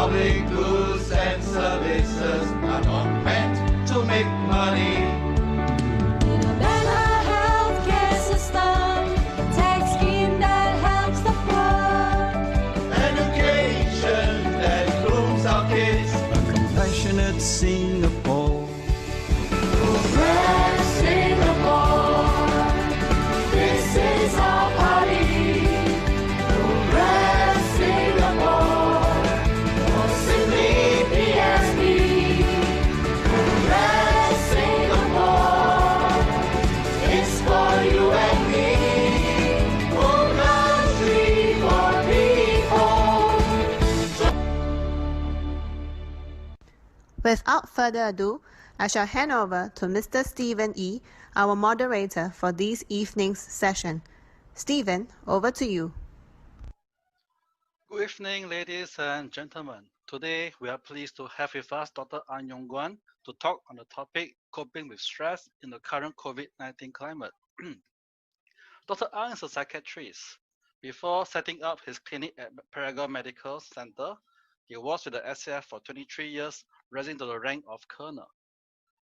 Public goods and services are not meant to make money. In a better healthcare system, tax scheme that helps the poor. Education that grooms our kids. A compassionate Singapore. Progress Singapore, this is our party. Progress Singapore, or simply PSP. Progress Singapore, it's for you and me. For country, for people. Without further ado, I shall hand over to Mr. Stephen E., our moderator for this evening's session. Stephen, over to you. Good evening, ladies and gentlemen. Today, we are pleased to have with us Dr. Ang Yong Guan to talk on the topic coping with stress in the current COVID-19 climate. Dr. Ang is a psychiatrist. Before setting up his clinic at Paragon Medical Center, he was with the SAF for 23 years, rising to the rank of colonel.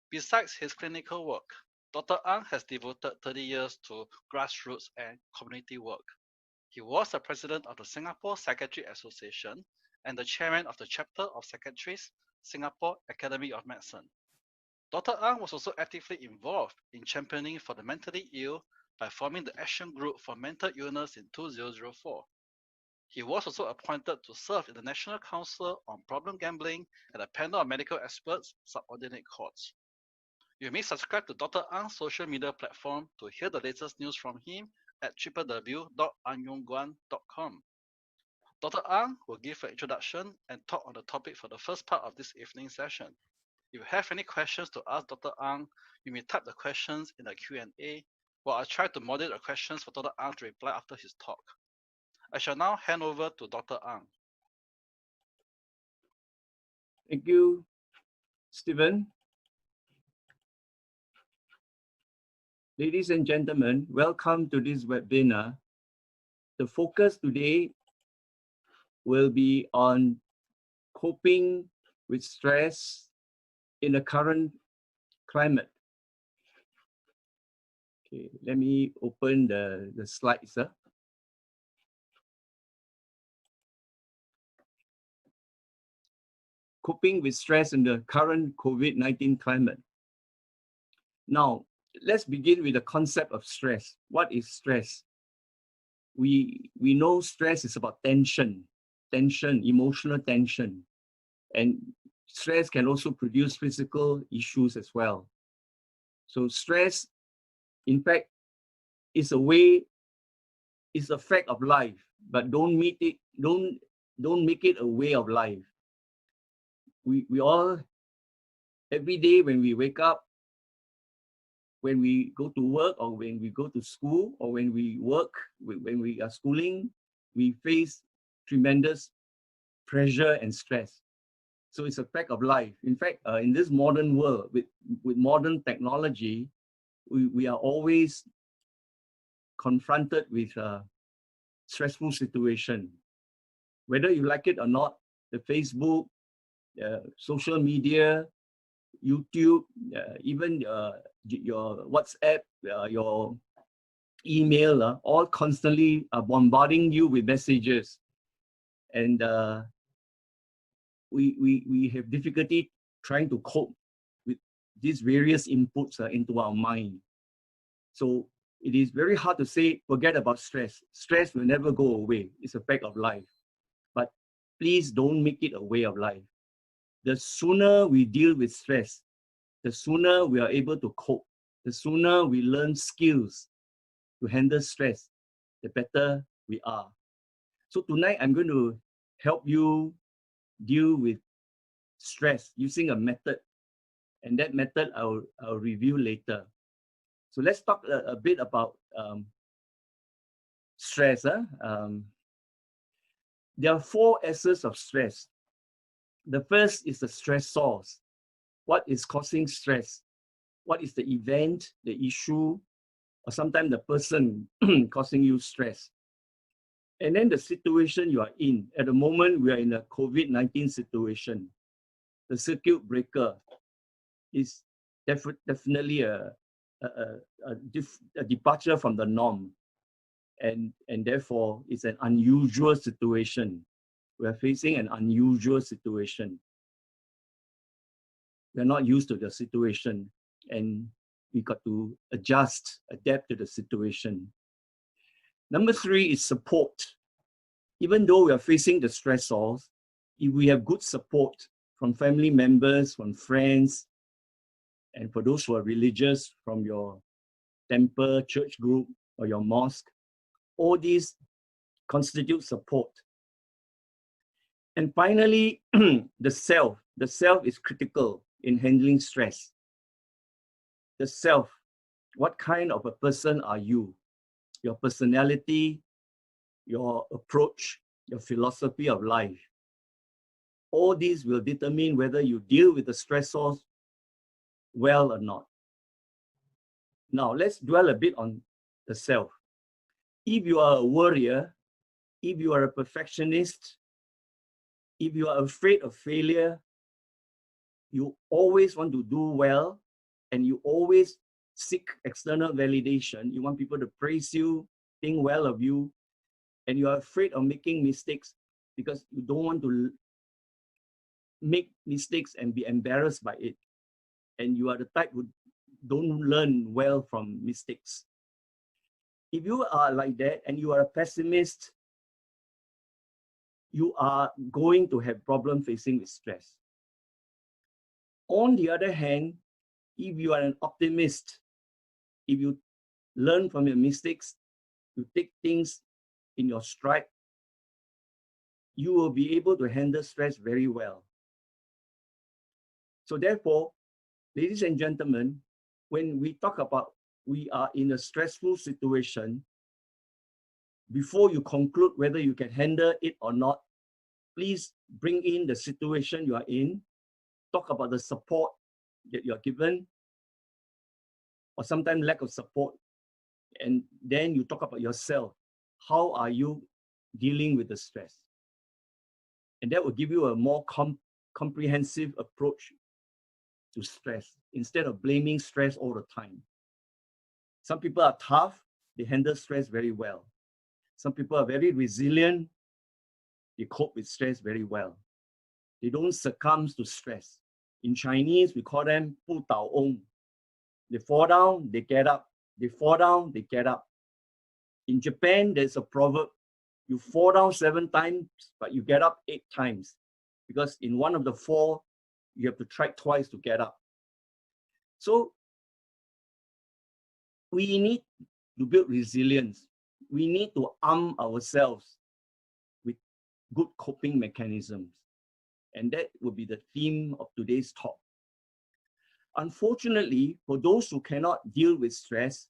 Besides his clinical work, Dr. Ang has devoted 30 years to grassroots and community work. He was the president of the Singapore Psychiatry Association and the chairman of the chapter of psychiatrists, Singapore Academy of Medicine. Dr. Ang was also actively involved in championing for the mentally ill by forming the Action Group for Mental Illness in 2004. He was also appointed to serve in the National Council on Problem Gambling and a panel of medical experts, subordinate courts. You may subscribe to Dr. Ang's social media platform to hear the latest news from him at www.angyongguan.com. Dr. Ang will give an introduction and talk on the topic for the first part of this evening's session. If you have any questions to ask Dr. Ang, you may type the questions in the Q&A, while I try to moderate the questions for Dr. Ang to reply after his talk. I shall now hand over to Dr. Ang. Thank you, Stephen. Ladies and gentlemen, welcome to this webinar. The focus today will be on coping with stress in the current climate. Okay, let me open the slides. Coping with stress in the current COVID-19 climate. Now, let's begin with the concept of stress. What is stress? We know stress is about tension, emotional tension. And stress can also produce physical issues as well. So stress, in fact, is a fact of life, but don't make it a way of life. We all, every day when we wake up, when we go to work or when we go to school or when we work, when we are schooling, we face tremendous pressure and stress. So it's a fact of life. In fact, in this modern world, with modern technology, we are always confronted with a stressful situation. Whether you like it or not, the Facebook, social media, YouTube, even your WhatsApp, your email, all constantly are bombarding you with messages. And we have difficulty trying to cope with these various inputs into our mind. So it is very hard to say, forget about stress. Stress will never go away. It's a fact of life. But please don't make it a way of life. The sooner we deal with stress, the sooner we are able to cope, the sooner we learn skills to handle stress, the better we are. So tonight, I'm going to help you deal with stress using a method. And that method I'll review later. So let's talk a bit about stress. There are 4 S's of stress. The first is the stress source. What is causing stress? What is the event, the issue, or sometimes the person causing you stress? And then the situation you are in. At the moment, we are in a COVID-19 situation. The circuit breaker is definitely a departure from the norm. And therefore, it's an unusual situation. We are facing an unusual situation. We're not used to the situation, and we got to adjust, adapt to the situation. Number 3 is support. Even though we are facing the stressors, if we have good support from family members, from friends, and for those who are religious, from your temple, church group, or your mosque, all these constitute support. And finally, the self. The self is critical in handling stress. The self, what kind of a person are you? Your personality, your approach, your philosophy of life. All these will determine whether you deal with the stressors well or not. Now, let's dwell a bit on the self. If you are a worrier, if you are a perfectionist, if you are afraid of failure, you always want to do well, and you always seek external validation. You want people to praise you, think well of you, and you are afraid of making mistakes because you don't want to make mistakes and be embarrassed by it. And you are the type who don't learn well from mistakes. If you are like that and you are a pessimist, you are going to have problem facing with stress. On the other hand, if you are an optimist, if you learn from your mistakes, you take things in your stride, you will be able to handle stress very well. So therefore, ladies and gentlemen, when we talk about we are in a stressful situation, before you conclude whether you can handle it or not, please bring in the situation you are in, talk about the support that you are given, or sometimes lack of support, and then you talk about yourself. How are you dealing with the stress? And that will give you a more comprehensive approach to stress, instead of blaming stress all the time. Some people are tough, they handle stress very well. Some people are very resilient, they cope with stress very well. They don't succumb to stress. In Chinese, we call them 不倒翁. They fall down, they get up. They fall down, they get up. In Japan, there's a proverb, you fall down 7 times, but you get up 8 times. Because in one of the 4, you have to try twice to get up. So we need to build resilience. We need to arm ourselves with good coping mechanisms. And that will be the theme of today's talk. Unfortunately, for those who cannot deal with stress,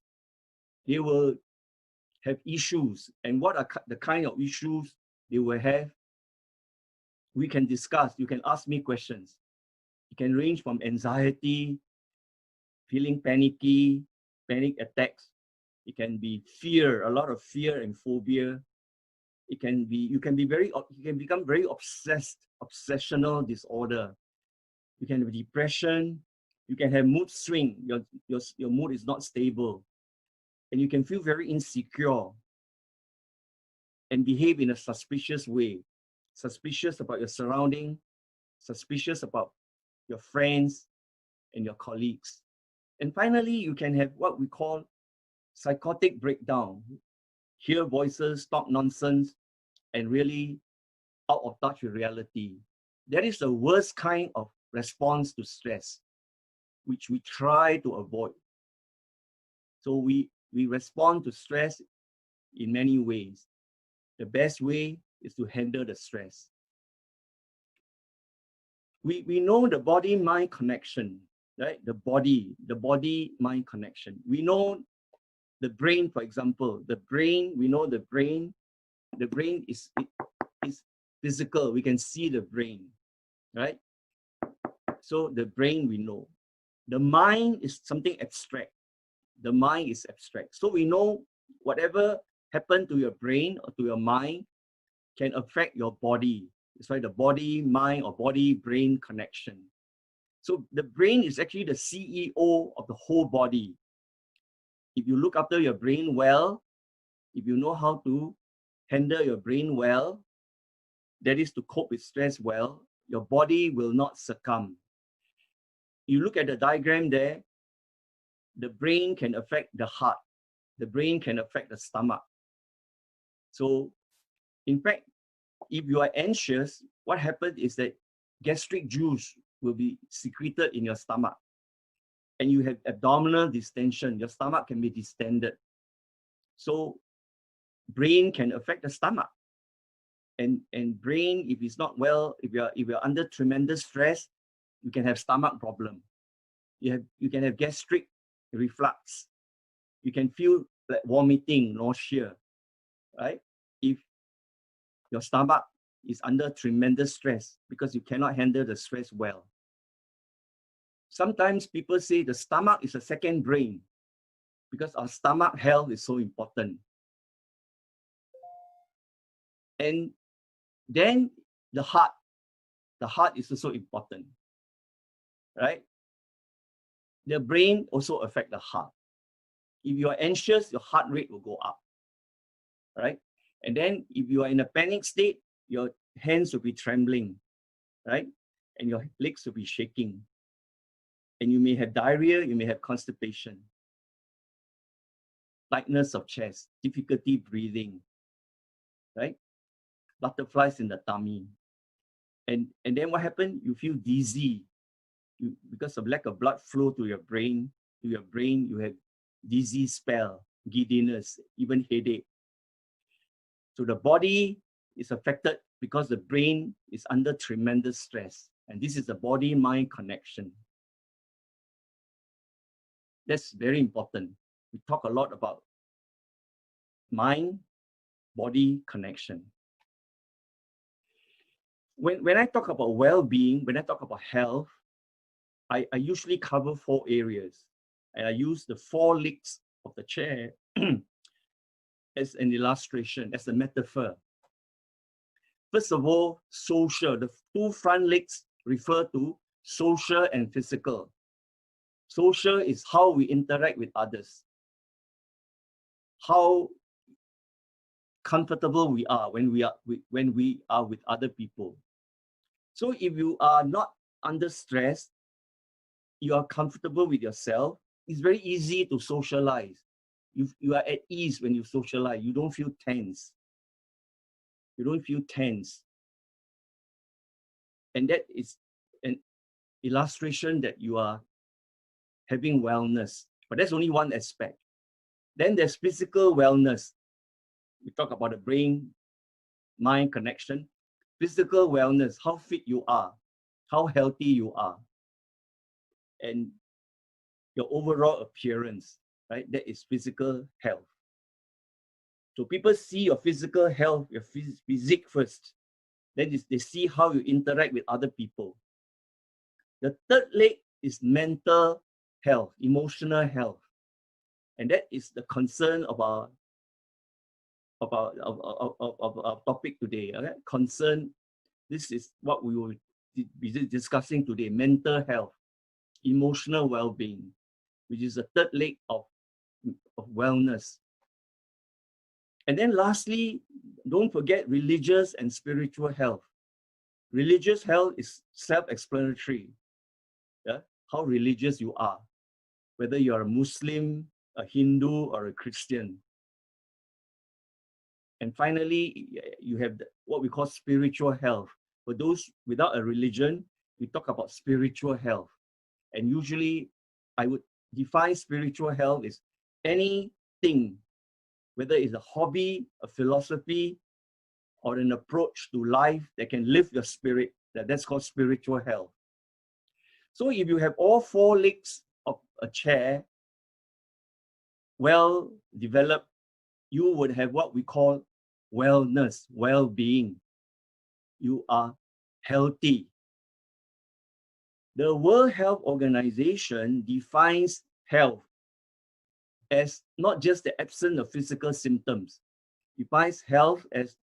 they will have issues. And what are the kind of issues they will have? We can discuss. You can ask me questions. It can range from anxiety, feeling panicky, panic attacks. It can be fear, a lot of fear and phobia. It can be, you can become very obsessed, obsessional disorder. You can have depression. You can have mood swing. Your mood is not stable. And you can feel very insecure and behave in a suspicious way. Suspicious about your surrounding, suspicious about your friends and your colleagues. And finally, you can have what we call psychotic breakdown. Hear voices, talk nonsense, and really out of touch with reality. That is the worst kind of response to stress, which we try to avoid. So we respond to stress in many ways. The best way is to handle the stress. We know the body-mind connection, right? The body-mind connection. We know the brain, for example. We know the brain. The brain is physical. We can see the brain, right? So the brain we know. The mind is something abstract. The mind is abstract. So we know whatever happen to your brain or to your mind can affect your body. It's like the body-mind or body-brain connection. So the brain is actually the CEO of the whole body. If you look after your brain well, if you know how to handle your brain well, that is to cope with stress well, your body will not succumb. You look at the diagram there, the brain can affect the heart, the brain can affect the stomach. So in fact, if you are anxious, what happens is that gastric juice will be secreted in your stomach. And you have abdominal distension, your stomach can be distended. So brain can affect the stomach. And brain, if it's not well, if you're under tremendous stress, you can have stomach problem. You can have gastric reflux. You can feel like vomiting, nausea, right? If your stomach is under tremendous stress because you cannot handle the stress well. Sometimes people say the stomach is a second brain because our stomach health is so important. And then the heart is also important, right? The brain also affects the heart. If you are anxious, your heart rate will go up, right? And then if you are in a panic state, your hands will be trembling, right? And your legs will be shaking. And you may have diarrhea, you may have constipation, tightness of chest, difficulty breathing, right? Butterflies in the tummy. And then what happened? You feel dizzy. Because of lack of blood flow to your brain, you have dizzy spell, giddiness, even headache. So the body is affected because the brain is under tremendous stress. And this is the body-mind connection. That's very important. We talk a lot about mind-body connection. When I talk about well-being, when I talk about health, I usually cover 4 areas. And I use the 4 legs of the chair as an illustration, as a metaphor. First of all, social. The 2 front legs refer to social and physical. Social is how we interact with others, how comfortable we are when we are with other people. So if you are not under stress, you are comfortable with yourself, it's very easy to socialize. You are at ease when you socialize. You don't feel tense. You don't feel tense. And that is an illustration that you are having wellness. But that's only one aspect. Then there's physical wellness. We talk about the brain-mind connection. Physical wellness, how fit you are, how healthy you are, and your overall appearance, right? That is physical health. So people see your physical health, your physique first. Then they see how you interact with other people. The third leg is mental health, emotional health. And that is the concern of our topic today. Okay? Concern, this is what we will be discussing today, mental health, emotional well-being, which is the third leg of wellness. And then lastly, don't forget religious and spiritual health. Religious health is self-explanatory. Yeah? How religious you are, whether you are a Muslim, a Hindu, or a Christian. And finally, you have what we call spiritual health. For those without a religion, we talk about spiritual health. And usually, I would define spiritual health as anything, whether it's a hobby, a philosophy, or an approach to life that can lift your spirit, that's called spiritual health. So if you have all 4 legs of a chair well developed, you would have what we call wellness, well-being. You are healthy. The World Health Organization defines health as not just the absence of physical symptoms, defines health as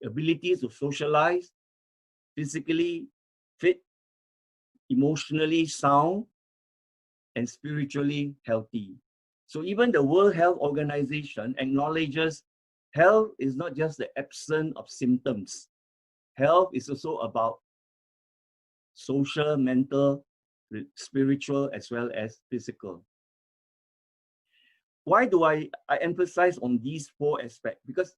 ability to socialize, physically fit, emotionally sound, and spiritually healthy. So even the World Health Organization acknowledges health is not just the absence of symptoms. Health is also about social, mental, spiritual, as well as physical. Why do I emphasize on these four aspects? Because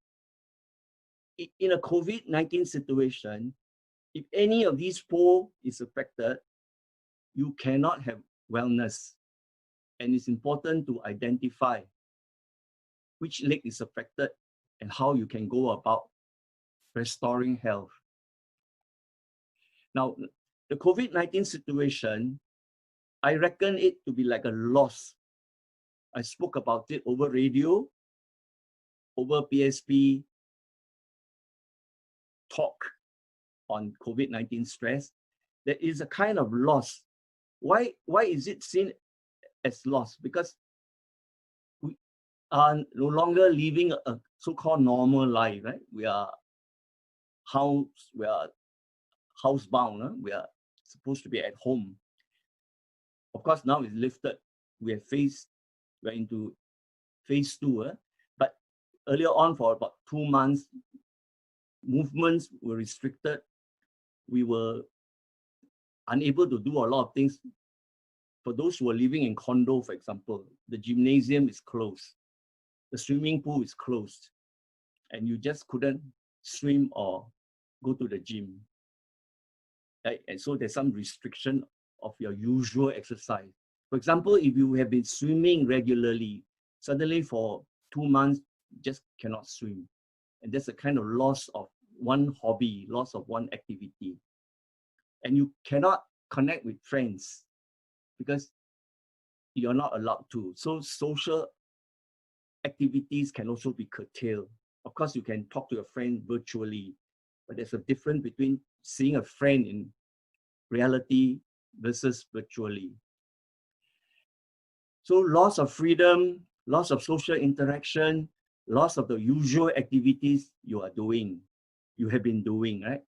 in a COVID-19 situation, if any of these four is affected, you cannot have wellness. And it's important to identify which leg is affected and how you can go about restoring health. Now, the COVID-19 situation, I reckon it to be like a loss. I spoke about it over radio, over PSP talk on COVID-19 stress. There is a kind of loss. Why is it seen as loss? Because we are no longer living a so-called normal life, right? We are housebound, huh? We are supposed to be at home. Of course, now it's lifted. We're into phase 2, huh? But earlier on, for about 2 months, movements were restricted. We were unable to do a lot of things. For those who are living in condo, for example, the gymnasium is closed, the swimming pool is closed, and you just couldn't swim or go to the gym. Right? And so there's some restriction of your usual exercise. For example, if you have been swimming regularly, suddenly for 2 months, you just cannot swim. And there's a kind of loss of one hobby, loss of one activity. And you cannot connect with friends because you're not allowed to. So social activities can also be curtailed. Of course, you can talk to your friend virtually, but there's a difference between seeing a friend in reality versus virtually. So loss of freedom, loss of social interaction, loss of the usual activities you have been doing, right?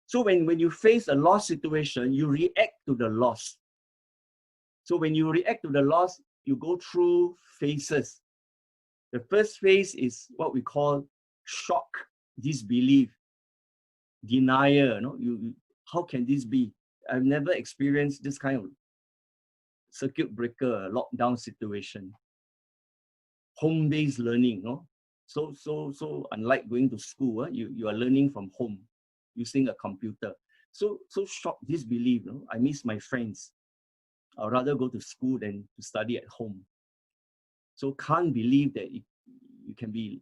So when you face a loss situation, you react to the loss. So when you react to the loss, you go through phases. The first phase is what we call shock, disbelief, denial. How can this be? I've never experienced this kind of circuit breaker, lockdown situation. Home-based learning, So unlike going to school, you are learning from home using a computer. So shock, disbelief. I miss my friends. I'd rather go to school than to study at home. So can't believe that you can be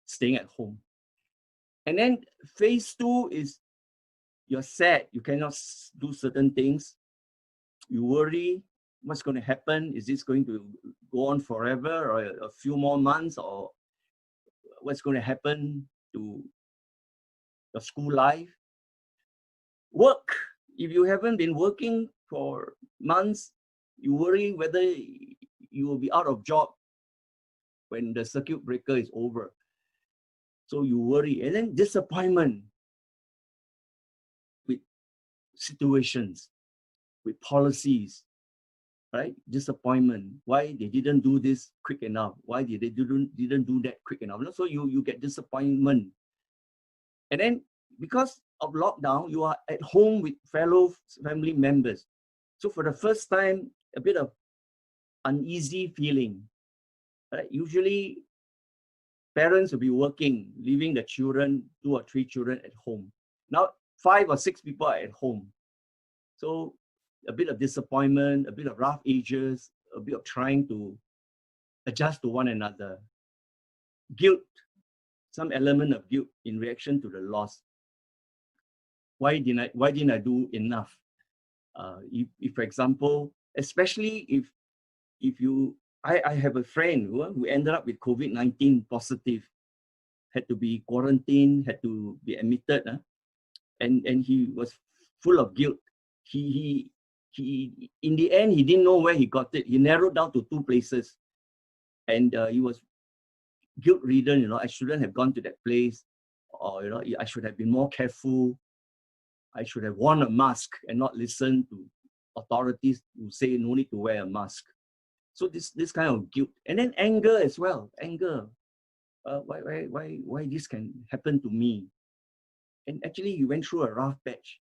staying at home. And then phase 2 is you're sad. You cannot do certain things. You worry what's going to happen. Is this going to go on forever or a few more months, or what's going to happen to your school life? Work. If you haven't been working for months, you worry whether you will be out of job when the circuit breaker is over. So you worry. And then disappointment with situations, with policies, right? Disappointment. Why they didn't do this quick enough? Why they didn't do that quick enough? So you get disappointment. And then because of lockdown, you are at home with fellow family members. So for the first time, a bit of uneasy feeling. Right? Usually, parents will be working, leaving the children, 2 or 3 children at home. Now, 5 or 6 people are at home. So a bit of disappointment, a bit of rough edges, a bit of trying to adjust to one another. Guilt, some element of guilt in reaction to the loss. Why didn't I do enough? If for example, especially if I have a friend who ended up with COVID-19 positive, had to be quarantined, had to be admitted, and he was full of guilt. He in the end, he didn't know where he got it. He narrowed down to 2 places, and he was guilt-ridden, I shouldn't have gone to that place, or, I should have been more careful. I should have worn a mask and not listened to authorities who say no need to wear a mask. So this kind of guilt. And then anger as well, anger. Why this can happen to me? And actually, he went through a rough patch.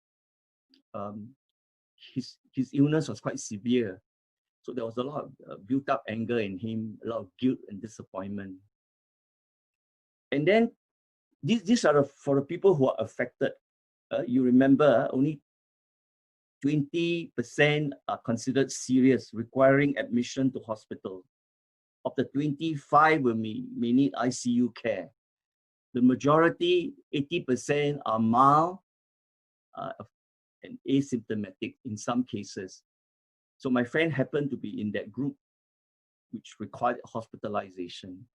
His illness was quite severe. So there was a lot of built up anger in him, a lot of guilt and disappointment. And then these are for the people who are affected. You remember, only 20% are considered serious, requiring admission to hospital. Of the 25 may need ICU care. The majority, 80%, are mild and asymptomatic in some cases. So my friend happened to be in that group which required hospitalization,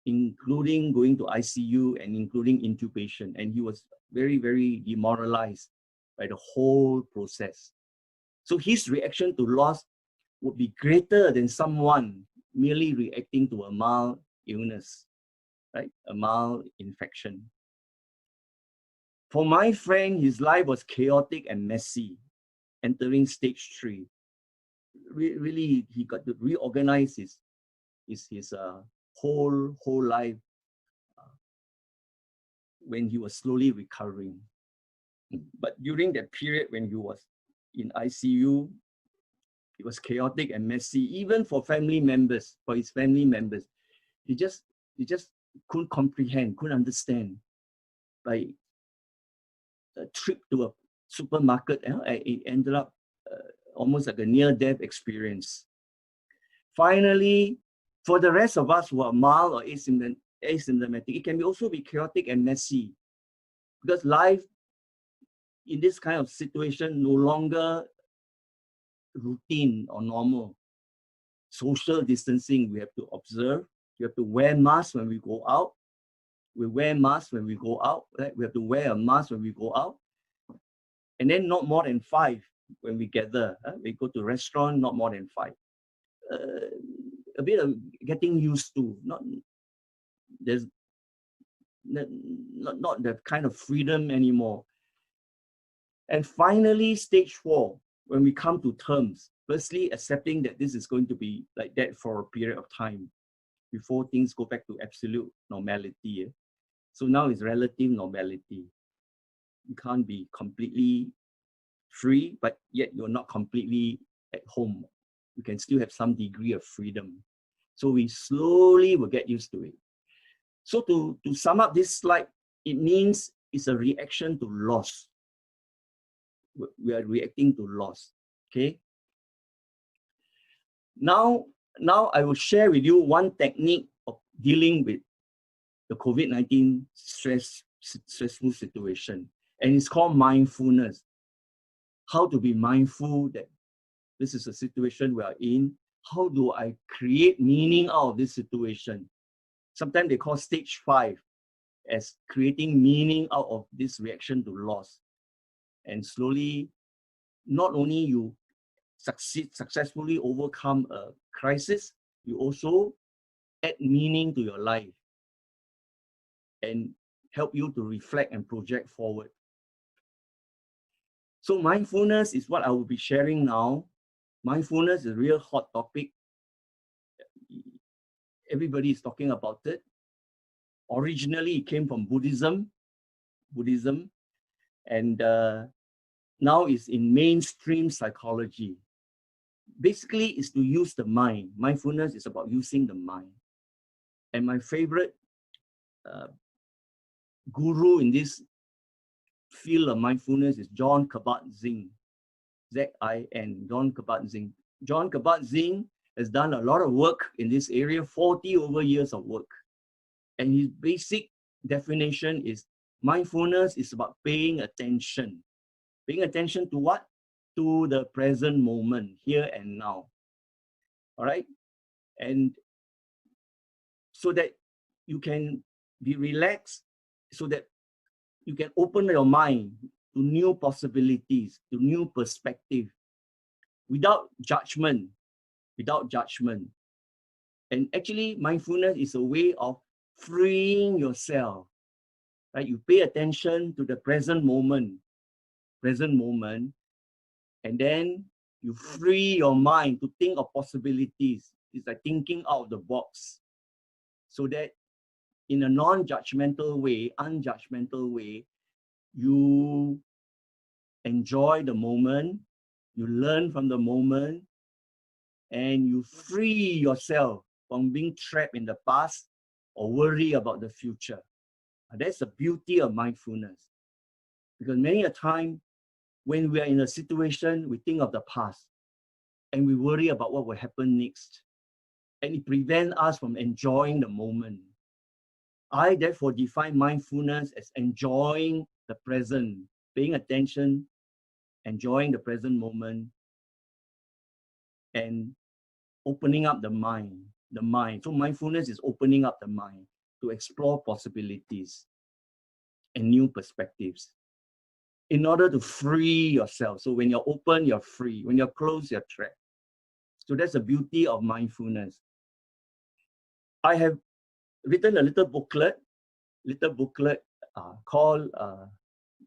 including going to ICU and including intubation. And he was very, very demoralized by the whole process. So his reaction to loss would be greater than someone merely reacting to a mild illness, right? A mild infection. For my friend, his life was chaotic and messy, entering stage 3. Really, he got to reorganize his whole life when he was slowly recovering. But during that period when he was in ICU, it was chaotic and messy, even for family members, for his family members. They just couldn't comprehend, couldn't understand. Like a trip to a supermarket, it ended up almost like a near-death experience. Finally, for the rest of us who are mild or asymptomatic, it can also be chaotic and messy, because life in this kind of situation no longer routine or normal. Social distancing, we have to observe. We have to wear masks when we go out. We wear masks when we go out, right? We have to wear a mask when we go out. And then not more than 5 when we gather. We go to restaurant, not more than 5. A bit of getting used to, there's not that kind of freedom anymore. And finally, stage 4, when we come to terms, firstly, accepting that this is going to be like that for a period of time before things go back to absolute normality. So now it's relative normality. You can't be completely free, but yet you're not completely at home. You can still have some degree of freedom. So we slowly will get used to it. So to sum up this slide, it means it's a reaction to loss. We are reacting to loss, okay? Now I will share with you one technique of dealing with the COVID-19 stressful situation, and it's called mindfulness. How to be mindful that this is a situation we are in. How do I create meaning out of this situation? Sometimes they call stage 5 as creating meaning out of this reaction to loss. And slowly, not only you successfully overcome a crisis, you also add meaning to your life and help you to reflect and project forward. So mindfulness is what I will be sharing now. Mindfulness is a real hot topic. Everybody is talking about it. Originally, it came from Buddhism, and now it's in mainstream psychology. Basically, it's to use the mind. Mindfulness is about using the mind. And my favorite guru in this field of mindfulness is Jon Kabat-Zinn, Z-I-N, Jon Kabat-Zinn. Jon Kabat-Zinn has done a lot of work in this area, 40 over years of work. And his basic definition is mindfulness is about paying attention. Paying attention to what? To the present moment, here and now. All right? And so that you can be relaxed, so that you can open your mind to new possibilities, to new perspective, without judgment. And actually, mindfulness is a way of freeing yourself, right? You pay attention to the present moment, and then you free your mind to think of possibilities. It's like thinking out of the box, so that in a non-judgmental way, unjudgmental way, you enjoy the moment, you learn from the moment, and you free yourself from being trapped in the past or worry about the future. That's the beauty of mindfulness. Because many a time when we are in a situation, we think of the past and we worry about what will happen next. And it prevents us from enjoying the moment. I therefore define mindfulness as enjoying the present, paying attention, enjoying the present moment, and opening up the mind. So mindfulness is opening up the mind to explore possibilities and new perspectives in order to free yourself. So when you're open, you're free. When you're closed, you're trapped. So that's the beauty of mindfulness. I have written a little booklet called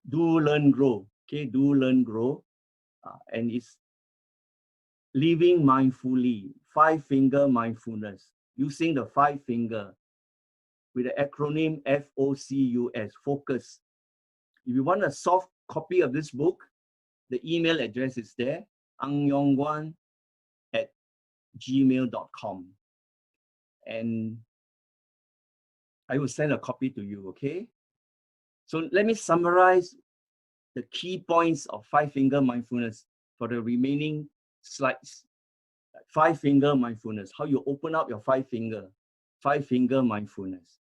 Do Learn Grow. Okay, Do Learn Grow. And it's living mindfully, 5-finger mindfulness, using the 5-finger with the acronym FOCUS, focus. If you want a soft copy of this book, the email address is there, angyongguan@gmail.com. And I will send a copy to you, okay? So let me summarize the key points of 5-finger mindfulness for the remaining slides. 5-finger mindfulness, how you open up your 5-finger mindfulness.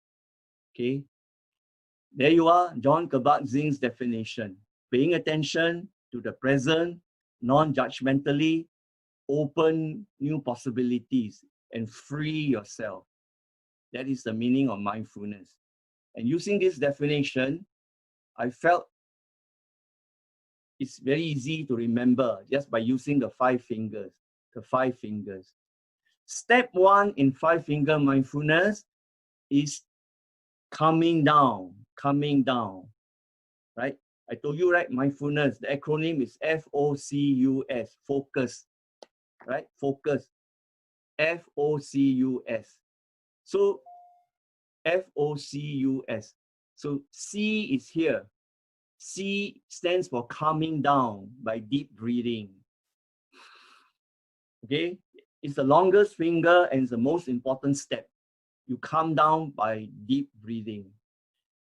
Okay, there you are, John Kabat-Zinn's definition. Paying attention to the present, non-judgmentally, open new possibilities and free yourself. That is the meaning of mindfulness. And using this definition, I felt it's very easy to remember just by using the 5 fingers. Step 1 in 5-finger mindfulness is calming down, right? I told you, right? Mindfulness, the acronym is FOCUS, focus, right? Focus, FOCUS. So FOCUS. So C is here. C stands for calming down by deep breathing. Okay, it's the longest finger and it's the most important step. You calm down by deep breathing.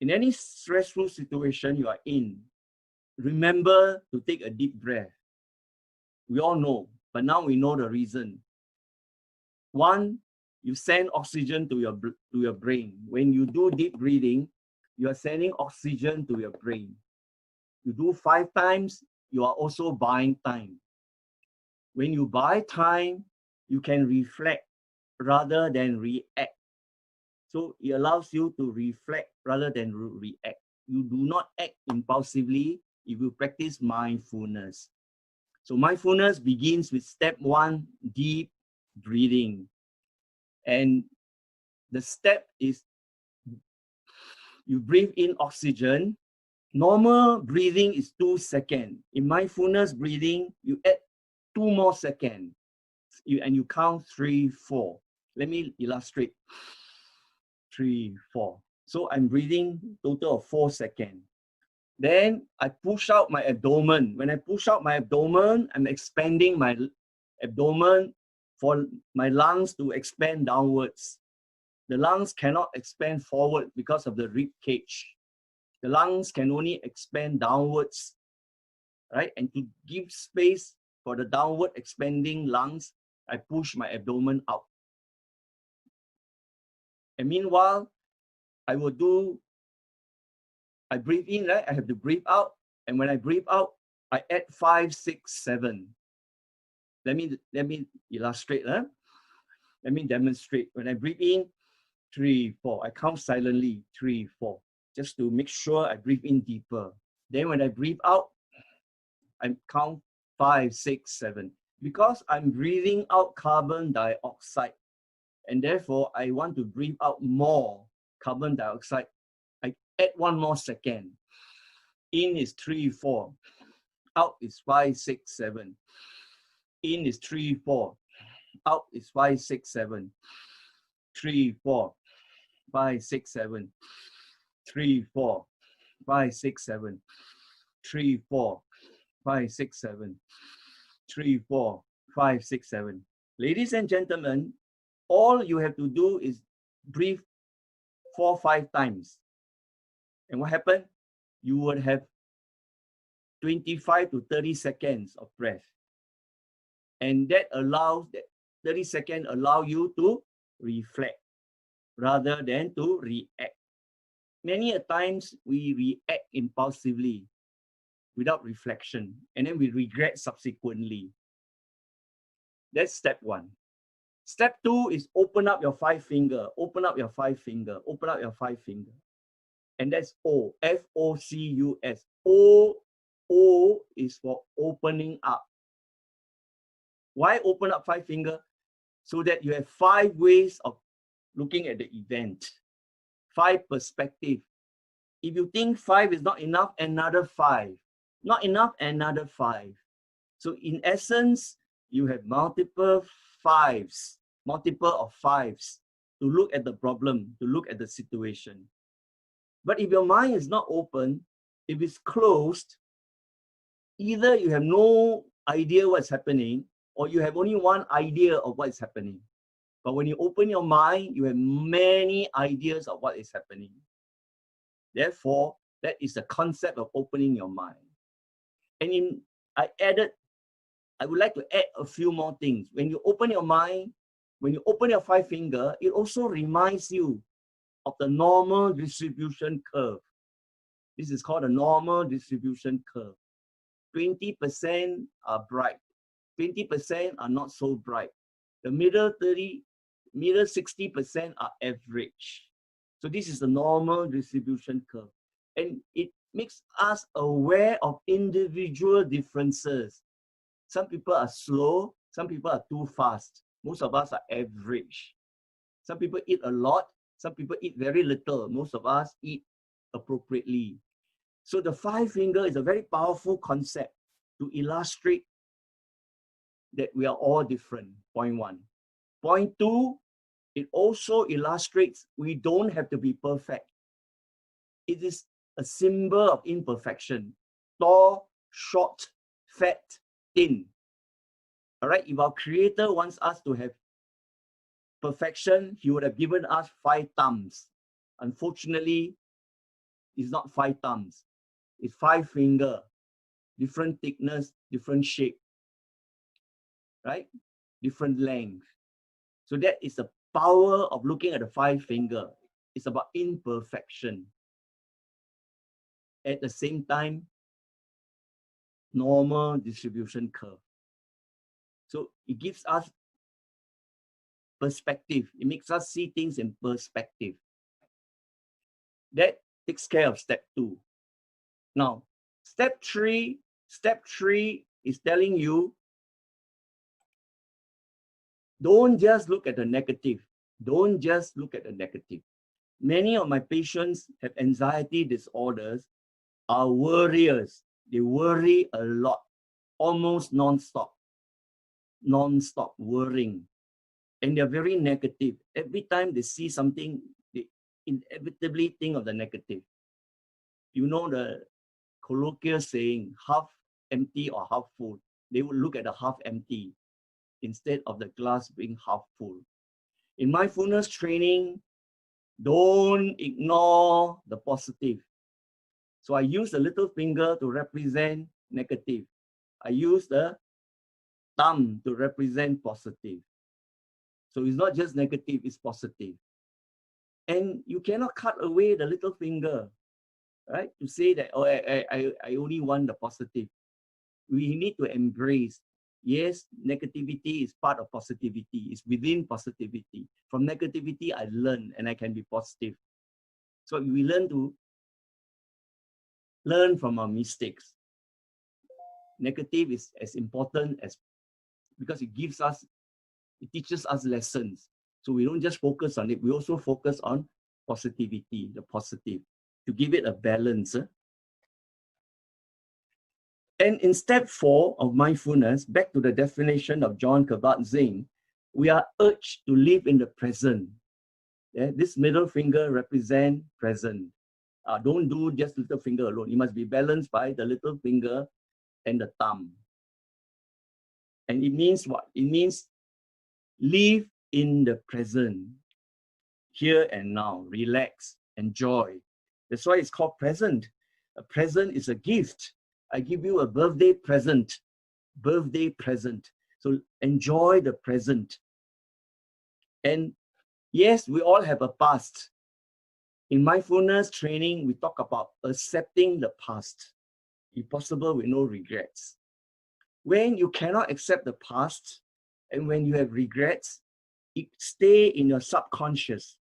In any stressful situation you are in, remember to take a deep breath. We all know, but now we know the reason. 1, you send oxygen to your brain. When you do deep breathing, you are sending oxygen to your brain. You do 5 times, you are also buying time. When you buy time, you can reflect rather than react. So it allows you to reflect rather than react. You do not act impulsively if you practice mindfulness. So mindfulness begins with step 1, deep breathing. And the step is you breathe in oxygen. Normal breathing is 2 seconds. In mindfulness breathing, you add 2 more seconds. And you count 3, 4. Let me illustrate. 3, 4. So I'm breathing total of 4 seconds. Then I push out my abdomen. When I push out my abdomen, I'm expanding my abdomen for my lungs to expand downwards. The lungs cannot expand forward because of the rib cage. The lungs can only expand downwards, right? And to give space for the downward expanding lungs, I push my abdomen out. And meanwhile, I breathe in, right? I have to breathe out. And when I breathe out, I add 5, 6, 7. Let me illustrate. Let me demonstrate. When I breathe in, 3, 4. I count silently, 3, 4, just to make sure I breathe in deeper. Then when I breathe out, I count 5, 6, 7. Because I'm breathing out carbon dioxide, and therefore I want to breathe out more carbon dioxide. I add 1 more second. In is 3, 4. Out is 5, 6, 7. In is 3, 4. Out is 5, 6, 7. 3, 4. 5, 6, 7. 3, 4. 5, 6, 7. 3, 4. 5, 6, 7. 3, 4. 5, 6, 7. Ladies and gentlemen, all you have to do is breathe 4, 5 times. And what happened? You would have 25 to 30 seconds of breath. And that allows, that 30 seconds allow you to reflect rather than to react. Many a times we react impulsively without reflection, and then we regret subsequently. That's step 1. Step 2 is open up your 5 finger, open up your 5 finger, open up your 5 finger. And that's O, F-O-C-U-S. O is for opening up. Why open up 5 finger? So that you have 5 ways of looking at the event, 5 perspectives. If you think 5 is not enough, another 5. Not enough, another 5. So in essence, you have multiple 5s, multiple of 5s to look at the problem, to look at the situation. But if your mind is not open, if it's closed, either you have no idea what's happening, or you have only one idea of what is happening. But when you open your mind, you have many ideas of what is happening. Therefore, that is the concept of opening your mind. And I would like to add a few more things. When you open your mind, when you open your 5 finger, it also reminds you of the normal distribution curve. This is called a normal distribution curve. 20% are bright, 20% are not so bright. The middle 60% are average. So this is the normal distribution curve. And it makes us aware of individual differences. Some people are slow, some people are too fast. Most of us are average. Some people eat a lot, some people eat very little. Most of us eat appropriately. So the 5 finger is a very powerful concept to illustrate that we are all different, point 1. Point 2, it also illustrates we don't have to be perfect. It is a symbol of imperfection. Tall, short, fat, thin. All right, if our Creator wants us to have perfection, He would have given us 5 thumbs. Unfortunately, it's not 5 thumbs. It's 5 finger, different thickness, different shape, right? Different length. So that is the power of looking at the 5 finger. It's about imperfection. At the same time, normal distribution curve. So it gives us perspective. It makes us see things in perspective. That takes care of step 2. Now, step 3 is telling you, don't just look at the negative. Don't just look at the negative. Many of my patients have anxiety disorders, are worriers. They worry a lot, almost non-stop worrying. And they're very negative. Every time they see something, they inevitably think of the negative. You know the colloquial saying, half empty or half full. They would look at the half empty instead of the glass being half full. In mindfulness training, don't ignore the positive. So I use the little finger to represent negative. I use the thumb to represent positive. So it's not just negative, it's positive. And you cannot cut away the little finger, right? To say that, oh, I only want the positive. We need to embrace, yes, negativity is part of positivity. It's within positivity. From negativity, I learn and I can be positive. So we learn from our mistakes. Negative is as important as, because it teaches us lessons. So we don't just focus on it, we also focus on positivity, the positive, to give it a balance. And in step 4 of mindfulness, back to the definition of John Kabat-Zinn, we are urged to live in the present. This middle finger represents present. Don't do just little finger alone. It must be balanced by the little finger and the thumb. And it means what? It means live in the present, here and now, relax, enjoy. That's why it's called present. A present is a gift. I give you a birthday present. Birthday present. So enjoy the present. And yes, we all have a past. In mindfulness training, we talk about accepting the past, if possible with no regrets. When you cannot accept the past, and when you have regrets, it stays in your subconscious.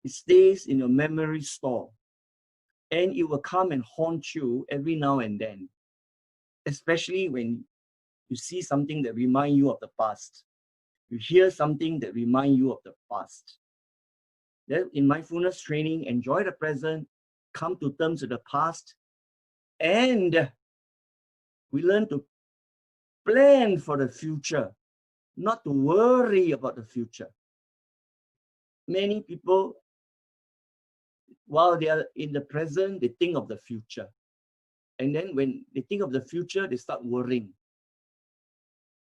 It stays in your memory store. And it will come and haunt you every now and then, especially when you see something that reminds you of the past. You hear something that reminds you of the past. Then in mindfulness training, enjoy the present, come to terms with the past, and we learn to plan for the future, not to worry about the future. Many people, while they are in the present, they think of the future. And then when they think of the future, they start worrying.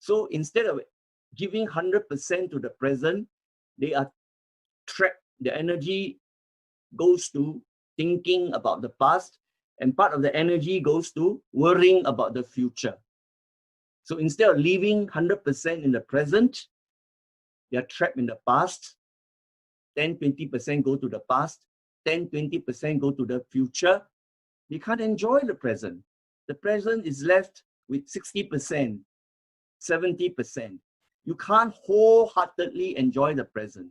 So instead of giving 100% to the present, they are trapped. The energy goes to thinking about the past, and part of the energy goes to worrying about the future. So instead of living 100% in the present, they are trapped in the past. 10-20% go to the past, 10-20% go to the future. They can't enjoy the present. The present is left with 60%, 70%. You can't wholeheartedly enjoy the present.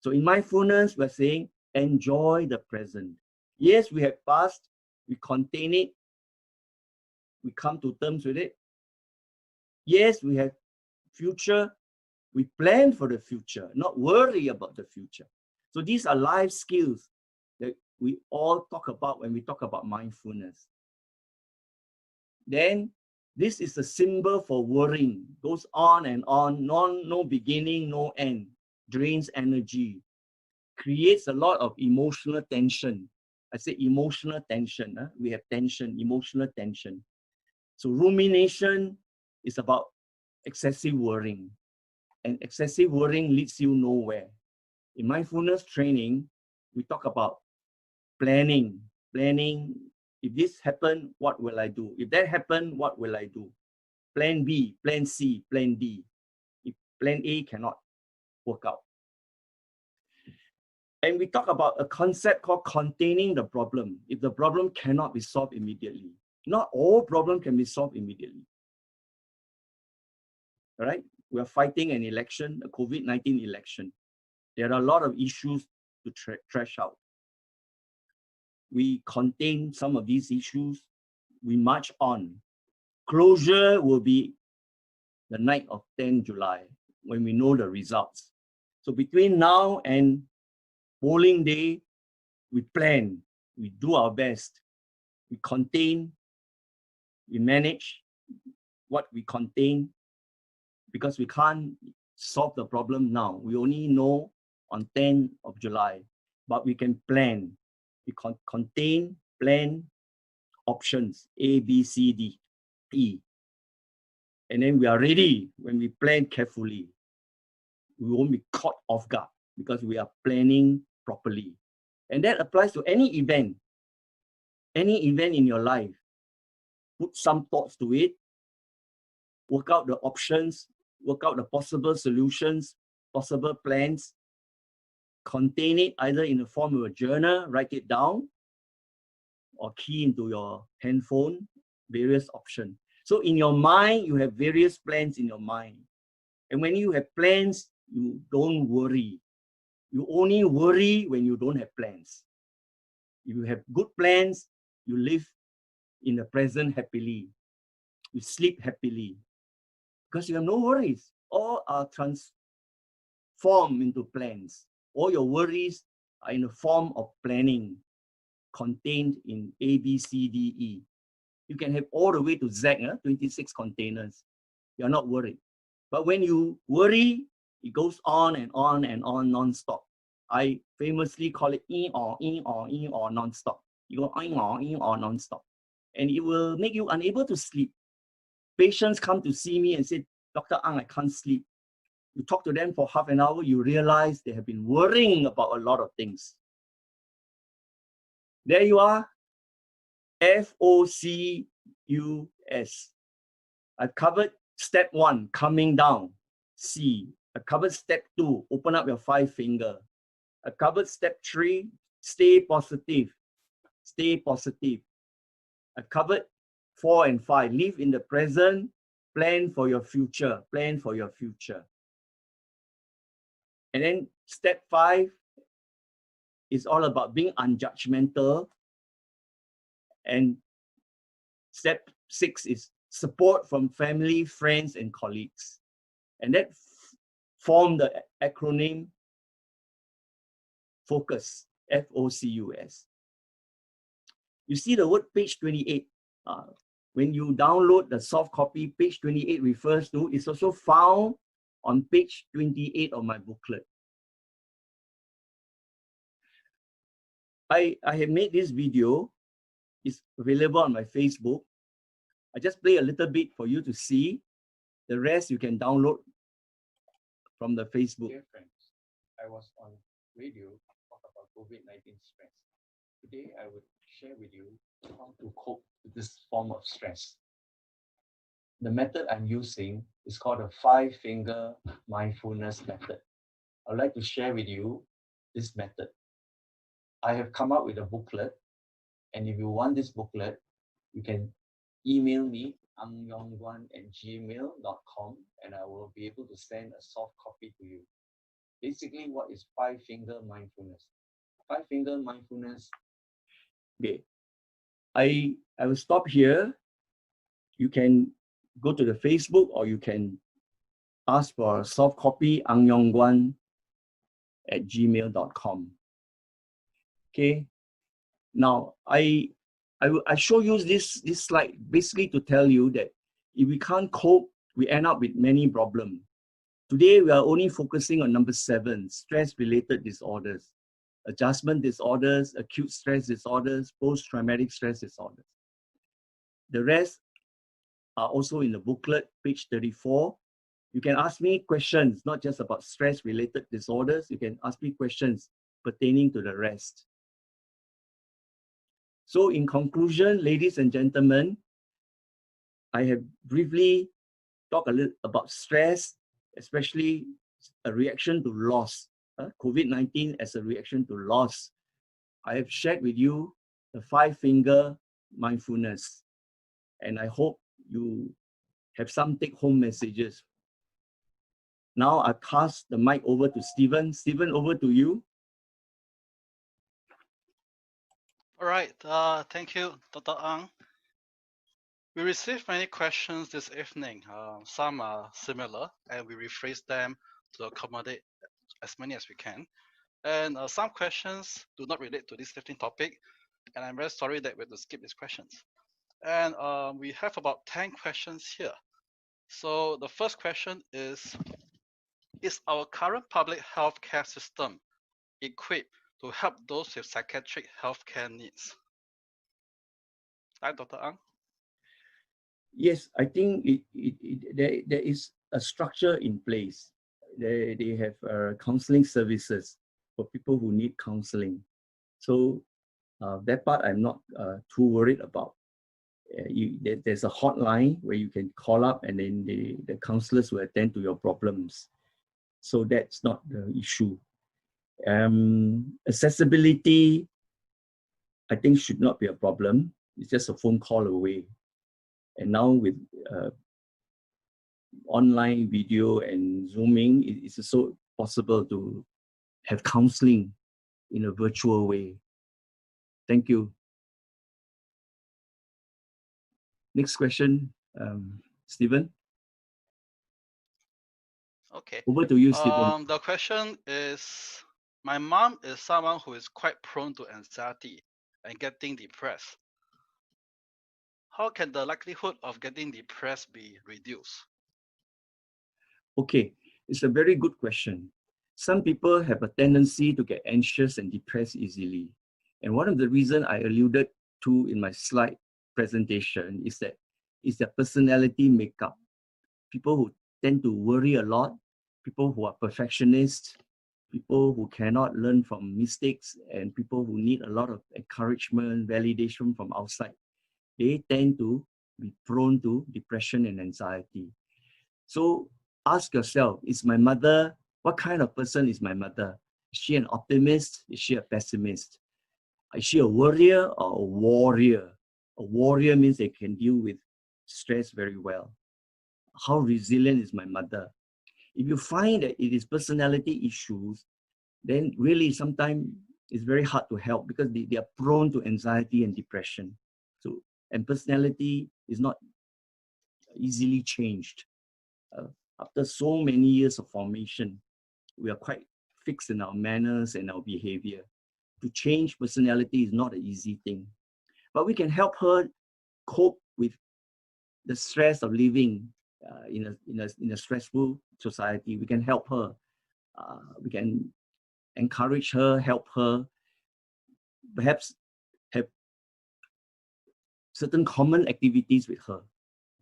So in mindfulness, we're saying, enjoy the present. Yes, we have past, we contain it, we come to terms with it. Yes, we have future, we plan for the future, not worry about the future. So these are life skills that we all talk about when we talk about mindfulness. Then this is a symbol for worrying, goes on and on, no beginning, no end, drains energy, creates a lot of emotional tension. I say emotional tension. We have tension, emotional tension. So rumination is about excessive worrying. And excessive worrying leads you nowhere. In mindfulness training, we talk about planning. Planning, if this happens, what will I do? If that happens, what will I do? Plan B, plan C, plan D. If plan A cannot work out. And we talk about a concept called containing the problem. If the problem cannot be solved immediately. Not all problems can be solved immediately. All right? We are fighting an election, a COVID-19 election. There are a lot of issues to trash out. We contain some of these issues. We march on. Closure will be the night of 10 July when we know the results. So between now and polling day, we plan, we do our best, we contain, we manage what we contain, because we can't solve the problem now. We only know on 10th of July, but we can plan. We contain, plan options A, B, C, D, E. And then we are ready when we plan carefully. We won't be caught off guard because we are planning properly. And that applies to any event in your life. Put some thoughts to it, work out the options, work out the possible solutions, possible plans, contain it either in the form of a journal, write it down, or key into your handphone, various options. So in your mind, you have various plans in your mind. And when you have plans, you don't worry. You only worry when you don't have plans. If you have good plans, you live in the present happily. You sleep happily. Because you have no worries. All are transformed into plans. All your worries are in the form of planning contained in A, B, C, D, E. You can have all the way to Z, 26 containers. You're not worried. But when you worry, it goes on and on and on non-stop. I famously call it or non-stop. You go or non-stop. And it will make you unable to sleep. Patients come to see me and say, Dr. Ang, I can't sleep. You talk to them for half an hour, you realize they have been worrying about a lot of things. There you are, FOCUS. I've covered step 1, coming down, C. I covered step 2, open up your 5 finger. I covered step 3, stay positive, stay positive. I covered 4 and 5, live in the present, plan for your future, plan for your future. And then step 5 is all about being unjudgmental. And step 6 is support from family, friends, and colleagues. And that formed the acronym FOCUS, FOCUS. You see the word page 28. When you download the soft copy, page 28 refers to, it's also found on page 28 of my booklet. I have made this video. It's available on my Facebook. I just play a little bit for you to see. The rest you can download from the Facebook. Dear friends, I was on radio talk about COVID-19 stress. Today I would share with you how to cope with this form of stress. The method I'm using is called the 5-finger mindfulness method. I'd like to share with you this method. I have come up with a booklet, and if you want this booklet, you can email me angyongguan@gmail.com, and I will be able to send a soft copy to you. Basically, what is 5-finger mindfulness? 5-finger mindfulness. Okay, I will stop here. You can go to the Facebook, or you can ask for a soft copy, angyongguan@gmail.com. Okay. Now I show you this slide basically to tell you that if we can't cope, we end up with many problems. Today we are only focusing on number 7, stress-related disorders, adjustment disorders, acute stress disorders, post-traumatic stress disorders. The rest are also in the booklet, page 34. You can ask me questions, not just about stress-related disorders. You can ask me questions pertaining to the rest. So in conclusion, ladies and gentlemen, I have briefly talked a little about stress, especially a reaction to loss. COVID-19 as a reaction to loss. I have shared with you the 5-finger mindfulness, and I hope you have some take-home messages. Now I pass the mic over to Stephen. Stephen, over to you. All right, thank you, Dr. Ang. We received many questions this evening. Some are similar, and we rephrase them to accommodate as many as we can. And some questions do not relate to this evening topic, and I'm very sorry that we have to skip these questions. And we have about 10 questions here. So the first question is our current public healthcare system equipped to help those with psychiatric healthcare needs? Hi, Dr. Ang. Yes, I think there is a structure in place. They have counseling services for people who need counseling. So that part I'm not too worried about. There's a hotline where you can call up, and then the counselors will attend to your problems. So that's not the issue. Accessibility, I think, should not be a problem. It's just a phone call away. And now with online video and Zooming, it's also possible to have counseling in a virtual way. Thank you. Next question, Stephen. Okay. Over to you, Stephen. The question is, My mom is someone who is quite prone to anxiety and getting depressed. How can the likelihood of getting depressed be reduced? Okay, it's a very good question. Some people have a tendency to get anxious and depressed easily. And one of the reasons I alluded to in my slide presentation is that is their personality makeup. People who tend to worry a lot, people who are perfectionists, people who cannot learn from mistakes, and people who need a lot of encouragement, validation from outside, they tend to be prone to depression and anxiety. So ask yourself, is my mother, what kind of person is my mother? Is she an optimist? Is she a pessimist? Is she a worrier or a warrior? A warrior means they can deal with stress very well. How resilient is my mother? If you find that it is personality issues, then really sometimes it's very hard to help because they are prone to anxiety and depression. So, and personality is not easily changed. After so many years of formation, we are quite fixed in our manners and our behavior. To change personality is not an easy thing, but we can help her cope with the stress of living in a stressful society. We can help her. We can encourage her, help her, perhaps have certain common activities with her,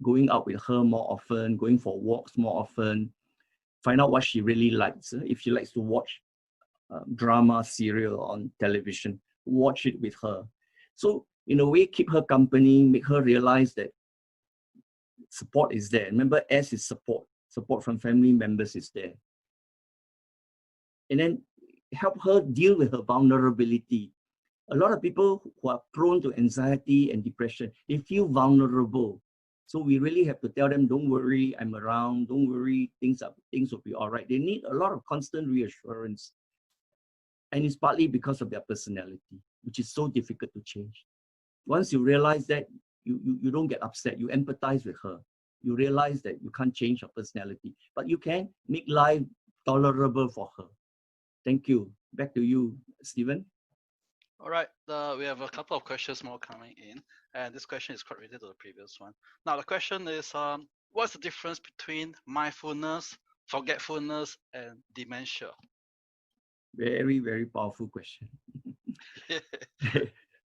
going out with her more often, going for walks more often, find out what she really likes. If she likes to watch drama, serial on television, watch it with her. So in a way, keep her company, make her realize that support is there. Remember, S is support. Support from family members is there. And then help her deal with her vulnerability. A lot of people who are prone to anxiety and depression, they feel vulnerable. So we really have to tell them, don't worry, I'm around, don't worry, things will be all right. They need a lot of constant reassurance. And it's partly because of their personality, which is so difficult to change. Once you realize that, you don't get upset, you empathize with her. You realize that you can't change her personality, but you can make life tolerable for her. Thank you. Back to you, Stephen. All right, we have a couple of questions more coming in, and this question is quite related to the previous one. Now, the question is, what's the difference between mindfulness, forgetfulness, and dementia? Very, very powerful question.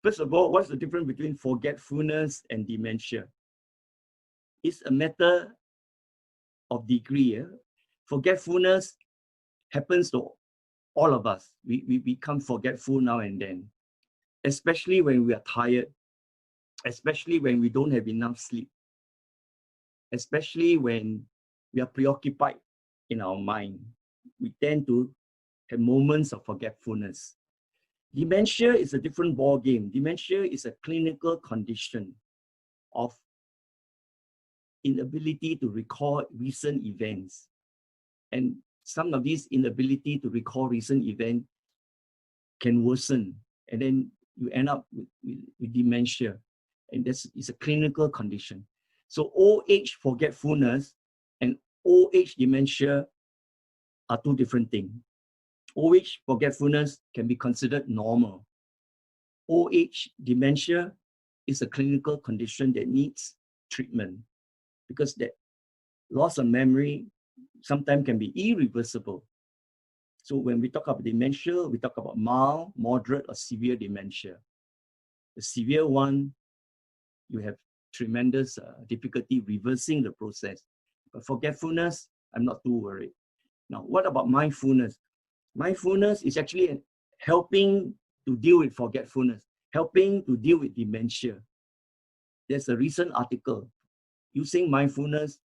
First of all, what's the difference between forgetfulness and dementia? It's a matter of degree. Forgetfulness happens to all of us. We become forgetful now and then, especially when we are tired, especially when we don't have enough sleep, especially when we are preoccupied in our mind. We tend to have moments of forgetfulness. Dementia is a different ball game. Dementia is a clinical condition of inability to recall recent events. And some of these inability to recall recent events can worsen. And then you end up with dementia. And this is a clinical condition. So OH forgetfulness and OH dementia are two different things. OH forgetfulness can be considered normal. OH dementia is a clinical condition that needs treatment because that loss of memory sometimes can be irreversible. So when we talk about dementia, we talk about mild, moderate, or severe dementia. The severe one, you have tremendous difficulty reversing the process. But forgetfulness, I'm not too worried. Now, what about mindfulness? Mindfulness is actually helping to deal with forgetfulness, helping to deal with dementia. There's a recent article using mindfulness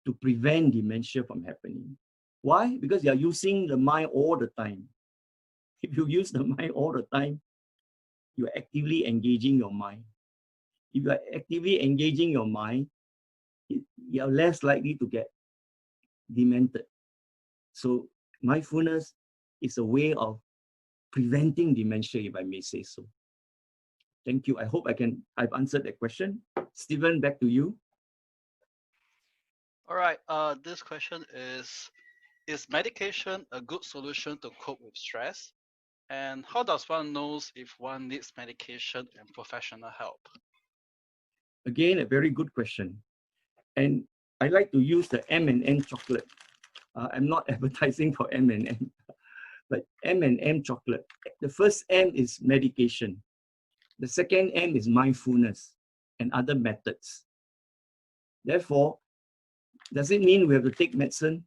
to prevent dementia from happening. Why? Because you're using the mind all the time. If you use the mind all the time, you're actively engaging your mind. If you're actively engaging your mind, you're less likely to get demented. So mindfulness is a way of preventing dementia, if I may say so. Thank you. I hope I've answered that question. Stephen, back to you. All right, this question is, Is medication a good solution to cope with stress? And how does one know if one needs medication and professional help? Again, a very good question. And I like to use the M&M chocolate. I'm not advertising for M&M, but M&M chocolate. The first M is medication. The second M is mindfulness and other methods. Therefore, does it mean we have to take medicine?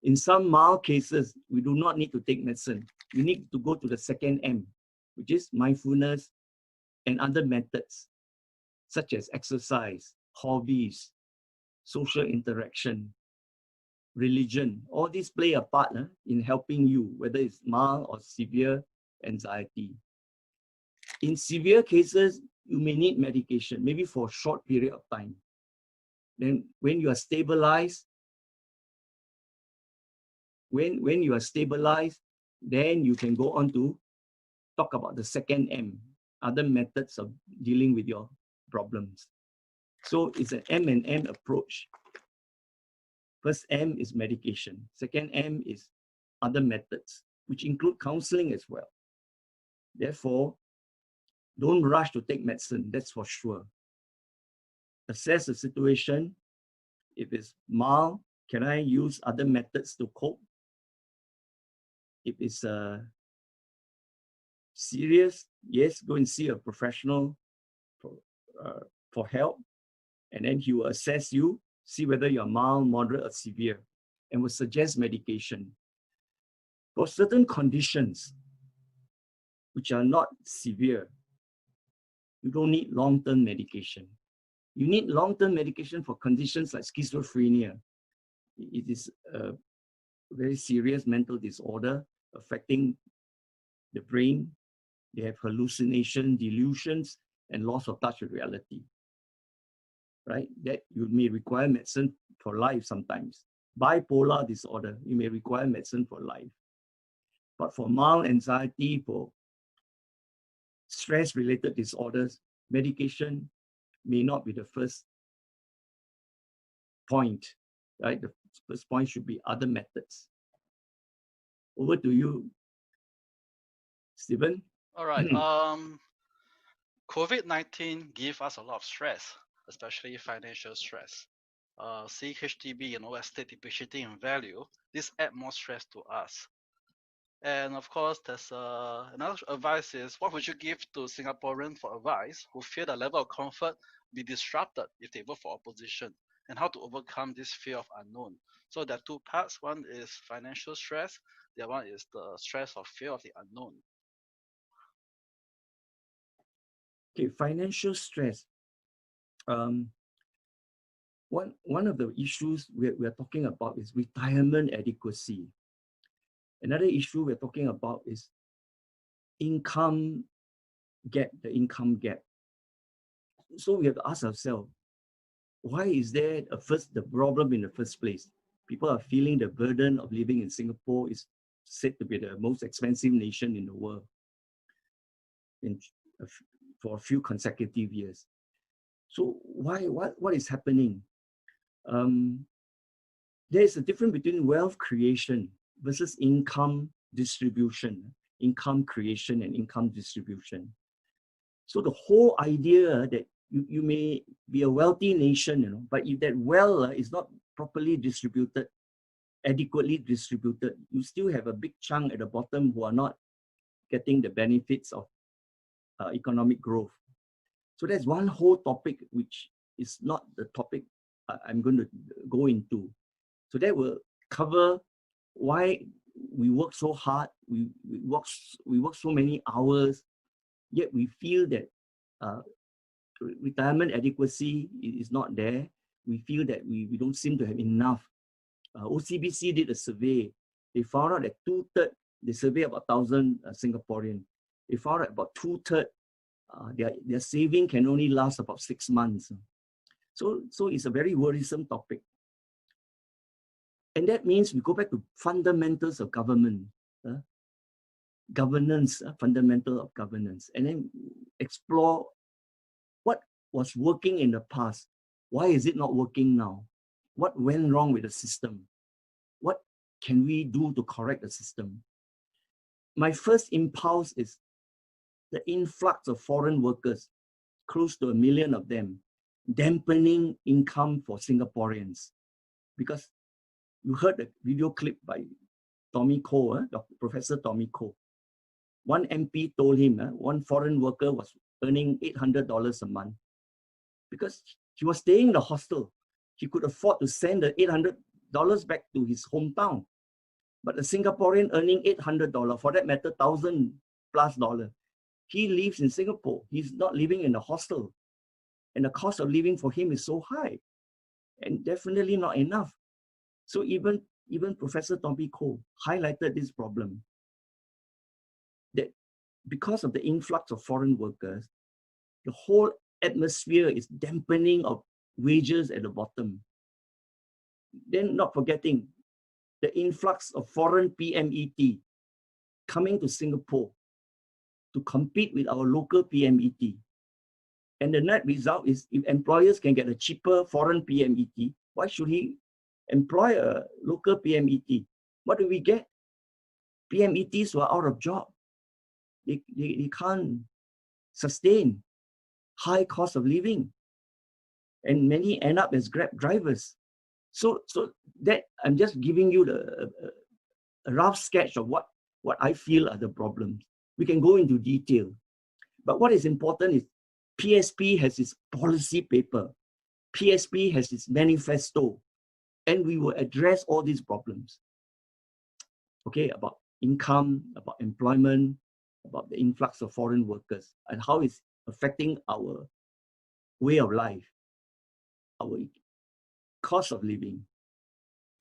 In some mild cases, we do not need to take medicine. We need to go to the second M, which is mindfulness and other methods, such as exercise, hobbies, social interaction, religion. All these play a part in helping you, whether it's mild or severe anxiety. In severe cases, you may need medication, maybe for a short period of time. Then when you are stabilized, when you are stabilized, then you can go on to talk about the second M, other methods of dealing with your problems. So it's an M&M approach. First M is medication. Second M is other methods, which include counseling as well. Therefore, don't rush to take medicine, that's for sure. Assess the situation. If it's mild, can I use other methods to cope? If it's serious, yes, go and see a professional for help. And then he will assess you, see whether you're mild, moderate, or severe, and will suggest medication. For certain conditions, which are not severe, you don't need long-term medication. You need long-term medication for conditions like schizophrenia. It is a very serious mental disorder affecting the brain. They have hallucination, delusions, and loss of touch with reality. Right? That you may require medicine for life sometimes. Bipolar disorder, you may require medicine for life. But for mild anxiety, for stress-related disorders, medication may not be the first point, right? The first point should be other methods. Over to you, Stephen. All right. COVID-19 gave us a lot of stress, especially financial stress. See HDB and estate depreciating in value. This add more stress to us. And of course, there's another advice is, what would you give to Singaporeans for advice who fear the level of comfort be disrupted if they vote for opposition, and how to overcome this fear of unknown? So there are two parts. One is financial stress. The other one is the stress of fear of the unknown. Okay, financial stress. One of the issues we're talking about is retirement adequacy. Another issue we're talking about is income gap, the income gap. So we have to ask ourselves, why is there the problem in the first place? People are feeling the burden of living in Singapore is said to be the most expensive nation in the world for a few consecutive years. So what is happening? There is a difference between wealth creation versus income distribution, income creation and income distribution. So the whole idea that you may be a wealthy nation, but if that wealth is not properly distributed, adequately distributed, you still have a big chunk at the bottom who are not getting the benefits of economic growth. So that's one whole topic which is not the topic I'm going to go into. So that will cover why we work so hard, we work so many hours, yet we feel that retirement adequacy is not there. We feel that we don't seem to have enough. OCBC did a survey. They found out that 2/3, they surveyed about 1,000 Singaporeans. They found out about 2/3, their saving can only last about 6 months. So it's a very worrisome topic. And that means we go back to fundamentals of government, governance, fundamental of governance, and then explore what was working in the past. Why is it not working now? What went wrong with the system? What can we do to correct the system? My first impulse is the influx of foreign workers, close to 1 million of them, dampening income for Singaporeans. Because you heard the video clip by Tommy Koh, Professor Tommy Koh. One MP told him one foreign worker was earning $800 a month because he was staying in the hostel. He could afford to send the $800 back to his hometown. But a Singaporean earning $800, for that matter, $1,000+, he lives in Singapore. He's not living in a hostel. And the cost of living for him is so high and definitely not enough. So even Professor Tommy Koh highlighted this problem, that because of the influx of foreign workers, the whole atmosphere is dampening of wages at the bottom. Then not forgetting the influx of foreign PMET coming to Singapore to compete with our local PMET. And the net result is, if employers can get a cheaper foreign PMET, why should he employ a local PMET? What do we get? PMETs who are out of job. They can't sustain high cost of living. And many end up as Grab drivers. So that I'm just giving you a rough sketch of what I feel are the problems. We can go into detail. But what is important is PSP has its policy paper. PSP has its manifesto. And we will address all these problems. Okay, about income, about employment, about the influx of foreign workers, and how it's affecting our way of life, our cost of living.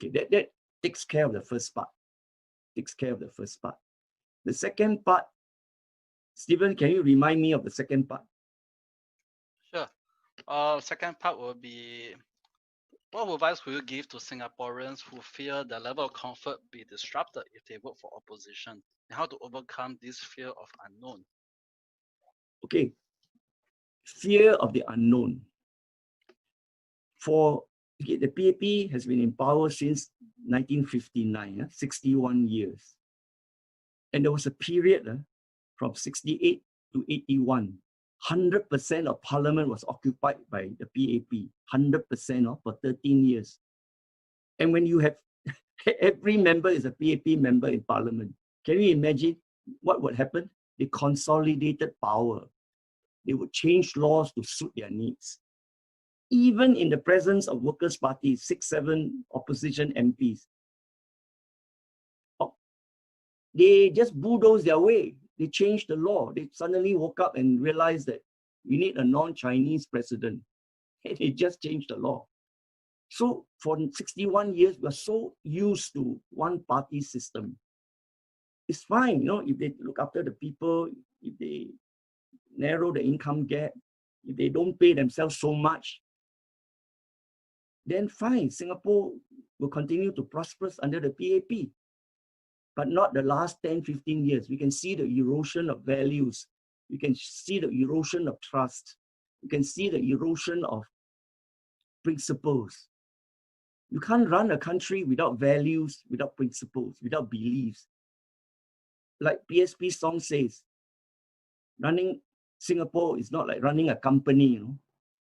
Okay, that takes care of the first part. The second part, Stephen, can you remind me of the second part? Sure. Second part will be, what advice will you give to Singaporeans who fear their level of comfort be disrupted if they vote for opposition, and how to overcome this fear of unknown? Okay, fear of the unknown. The PAP has been in power since 1959, 61 years. And there was a period from 68 to 81. 100% of parliament was occupied by the PAP, 100% for 13 years. And when you have every member is a PAP member in parliament, can you imagine what would happen? They consolidated power. They would change laws to suit their needs. Even in the presence of Workers' Party, 6-7 opposition MPs, they just bulldoze their way. They changed the law. They suddenly woke up and realized that we need a non-Chinese president. They just changed the law. So for 61 years, we're so used to one-party system. It's fine, if they look after the people, if they narrow the income gap, if they don't pay themselves so much, then fine, Singapore will continue to prosper under the PAP. But not the last 10, 15 years. We can see the erosion of values. We can see the erosion of trust. You can see the erosion of principles. You can't run a country without values, without principles, without beliefs. Like PSP's song says, running Singapore is not like running a company.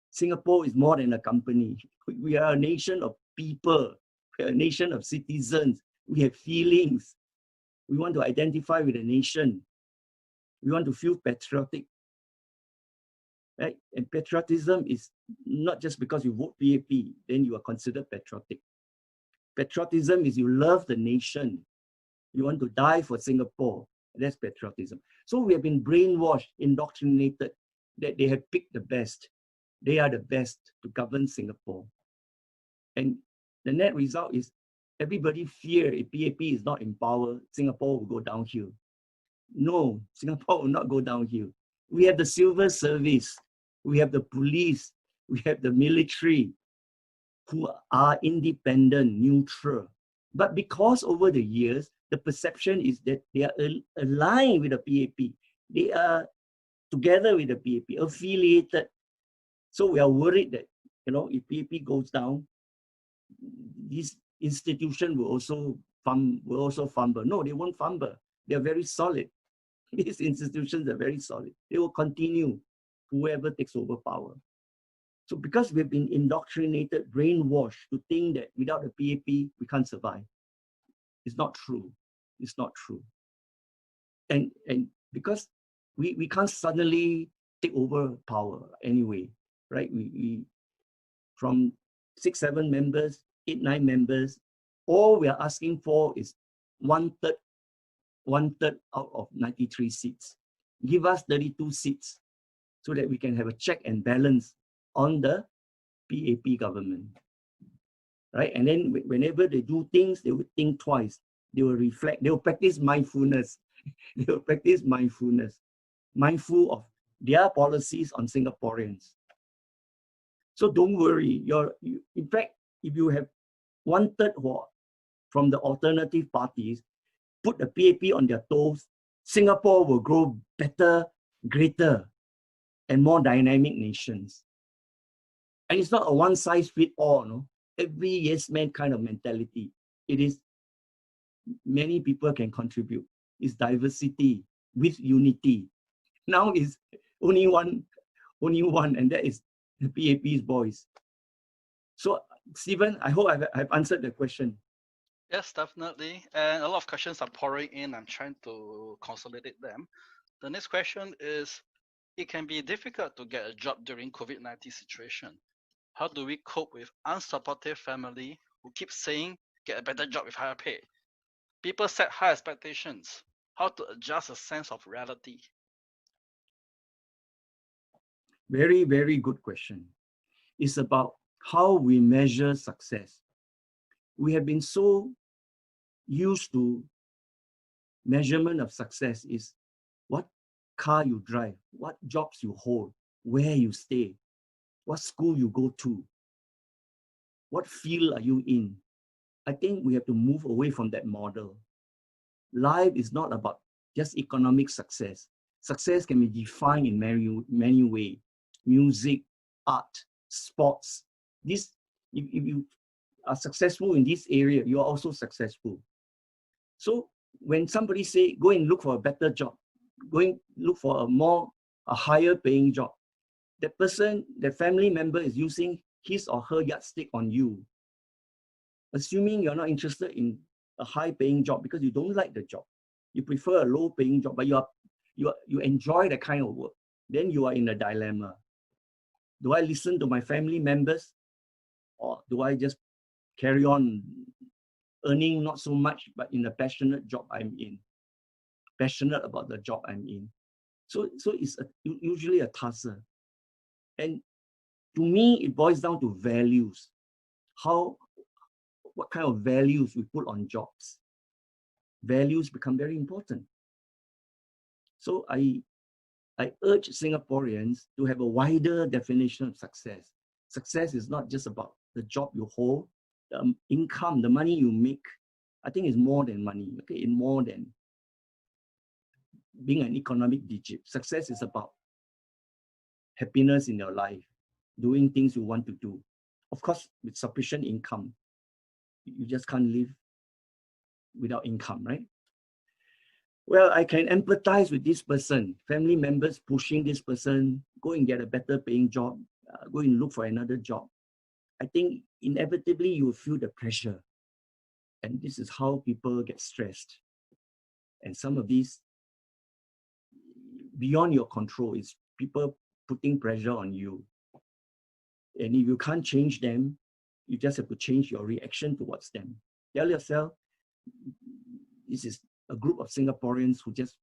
Singapore is more than a company. We are a nation of people. We are a nation of citizens. We have feelings. We want to identify with a nation. We want to feel patriotic. Right? And patriotism is not just because you vote PAP, then you are considered patriotic. Patriotism is you love the nation. You want to die for Singapore. That's patriotism. So we have been brainwashed, indoctrinated, that they have picked the best. They are the best to govern Singapore. And the net result is everybody fear if PAP is not in power, Singapore will go downhill. No, Singapore will not go downhill. We have the civil service, we have the police, we have the military who are independent, neutral. But because over the years, the perception is that they are aligned with the PAP. They are together with the PAP, affiliated. So we are worried that, if PAP goes down, this institution will also will also fumble. No, they won't fumble. They are very solid. These institutions are very solid. They will continue, whoever takes over power. So because we've been indoctrinated, brainwashed to think that without a PAP, we can't survive. It's not true. It's not true. And because we can't suddenly take over power anyway, right? We from 6, 7 members, 8, 9 members, all we are asking for is one third out of 93 seats. Give us 32 seats so that we can have a check and balance on the PAP government, right? And then whenever they do things, they will think twice. They will reflect. They will practice mindfulness. They will practice mindfulness, mindful of their policies on Singaporeans. So don't worry. In fact, if you have 1/3 from the alternative parties, put the PAP on their toes, Singapore will grow better, greater, and more dynamic nations. And it's not a one-size-fits-all, no? Every yes man kind of mentality. It is many people can contribute. It's diversity with unity. Now is only one, and that is the PAP's voice. So, Stephen, I hope I've answered the question. Yes, definitely. And a lot of questions are pouring in. I'm trying to consolidate them. The next question is, it can be difficult to get a job during COVID-19 situation. How do we cope with unsupportive family who keep saying, get a better job with higher pay? People set high expectations. How to adjust a sense of reality? Very, very good question. It's about how we measure success. We have been so used to measurement of success is what car you drive, what jobs you hold, where you stay, what school you go to, what field are you in. I think we have to move away from that model. Life is not about just economic success. Success can be defined in many ways. Music, art, sports. If you are successful in this area, you are also successful. So when somebody say, go and look for a better job, go and look for a higher paying job, that person, the family member is using his or her yardstick on you. Assuming you're not interested in a high paying job because you don't like the job. You prefer a low paying job, but you enjoy that kind of work. Then you are in a dilemma. Do I listen to my family members, or do I just carry on earning not so much, but in a passionate job I'm in, passionate about the job I'm in? So it's usually a tussle. And to me, it boils down to values. What kind of values we put on jobs. Values become very important. So I urge Singaporeans to have a wider definition of success. Success is not just about the job you hold, the income, the money you make. I think it's more than money, okay? It's more than being an economic digit. Success is about happiness in your life, doing things you want to do. Of course, with sufficient income, you just can't live without income, right? Well, I can empathize with this person, family members pushing this person, go and get a better paying job, go and look for another job. I think inevitably you will feel the pressure. And this is how people get stressed. And some of these, beyond your control, is people putting pressure on you. And if you can't change them, you just have to change your reaction towards them. Tell yourself, this is a group of Singaporeans who just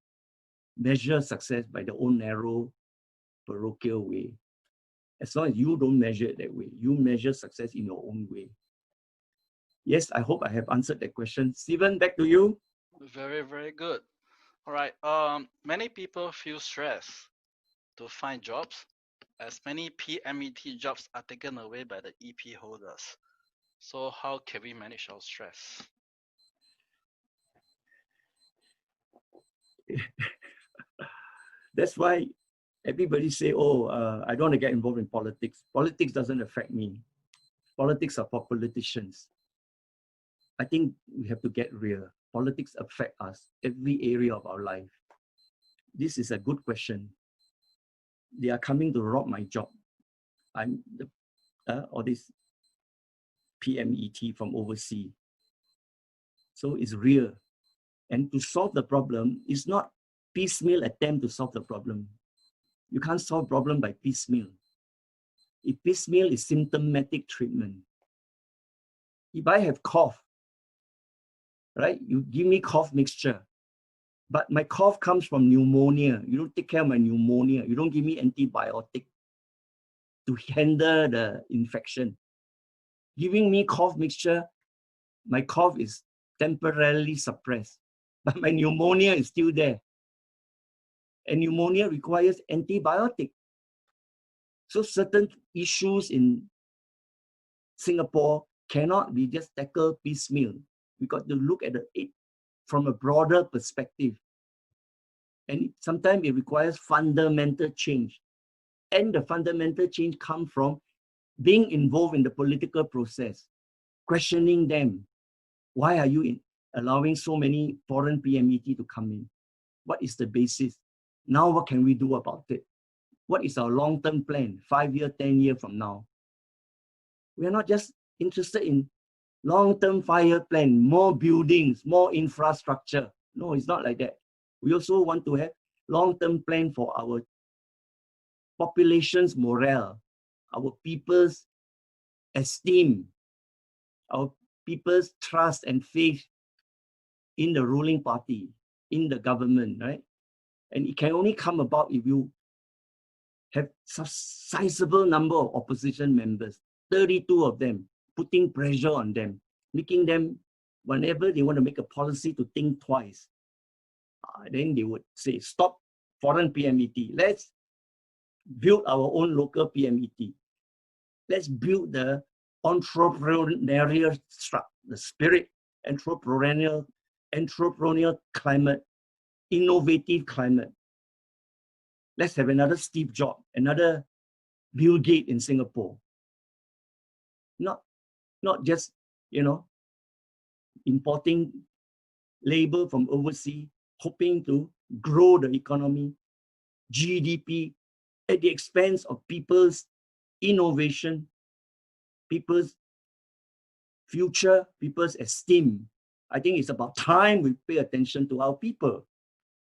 measure success by their own narrow, parochial way. As long as you don't measure it that way, you measure success in your own way. Yes, I hope I have answered that question. Stephen, back to you. Very, very good. All right. Many people feel stressed to find jobs, as many PMET jobs are taken away by the EP holders. So how can we manage our stress? That's why everybody say, oh, I don't want to get involved in politics. Politics doesn't affect me. Politics are for politicians. I think we have to get real. Politics affect us, every area of our life. This is a good question. They are coming to rob my job. I'm all this PMET from overseas. So it's real. And to solve the problem, it's not piecemeal attempt to solve the problem. You can't solve problem by piecemeal. If piecemeal is symptomatic treatment. If I have cough, right, you give me cough mixture, but my cough comes from pneumonia. You don't take care of my pneumonia. You don't give me antibiotic to handle the infection. Giving me cough mixture, my cough is temporarily suppressed, but my pneumonia is still there. And pneumonia requires antibiotic. So certain issues in Singapore cannot be just tackled piecemeal. We got to look at it from a broader perspective. And sometimes it requires fundamental change. And the fundamental change comes from being involved in the political process, questioning them. Why are you allowing so many foreign PMET to come in? What is the basis? Now what can we do about it? What is our long-term plan, 5 years, 10 years from now? We are not just interested in long-term 5-year plan, more buildings, more infrastructure. No, it's not like that. We also want to have long-term plan for our population's morale, our people's esteem, our people's trust and faith in the ruling party, in the government, right? And it can only come about if you have a sizable number of opposition members, 32 of them, putting pressure on them, making them, whenever they want to make a policy, to think twice. Then they would say, stop foreign PMET. Let's build our own local PMET. Let's build the entrepreneurial the spirit, entrepreneurial climate, innovative climate. Let's have another Steve Jobs, another Bill Gates in Singapore. Not just, importing labor from overseas, hoping to grow the economy, GDP, at the expense of people's innovation, people's future, people's esteem. I think it's about time we pay attention to our people,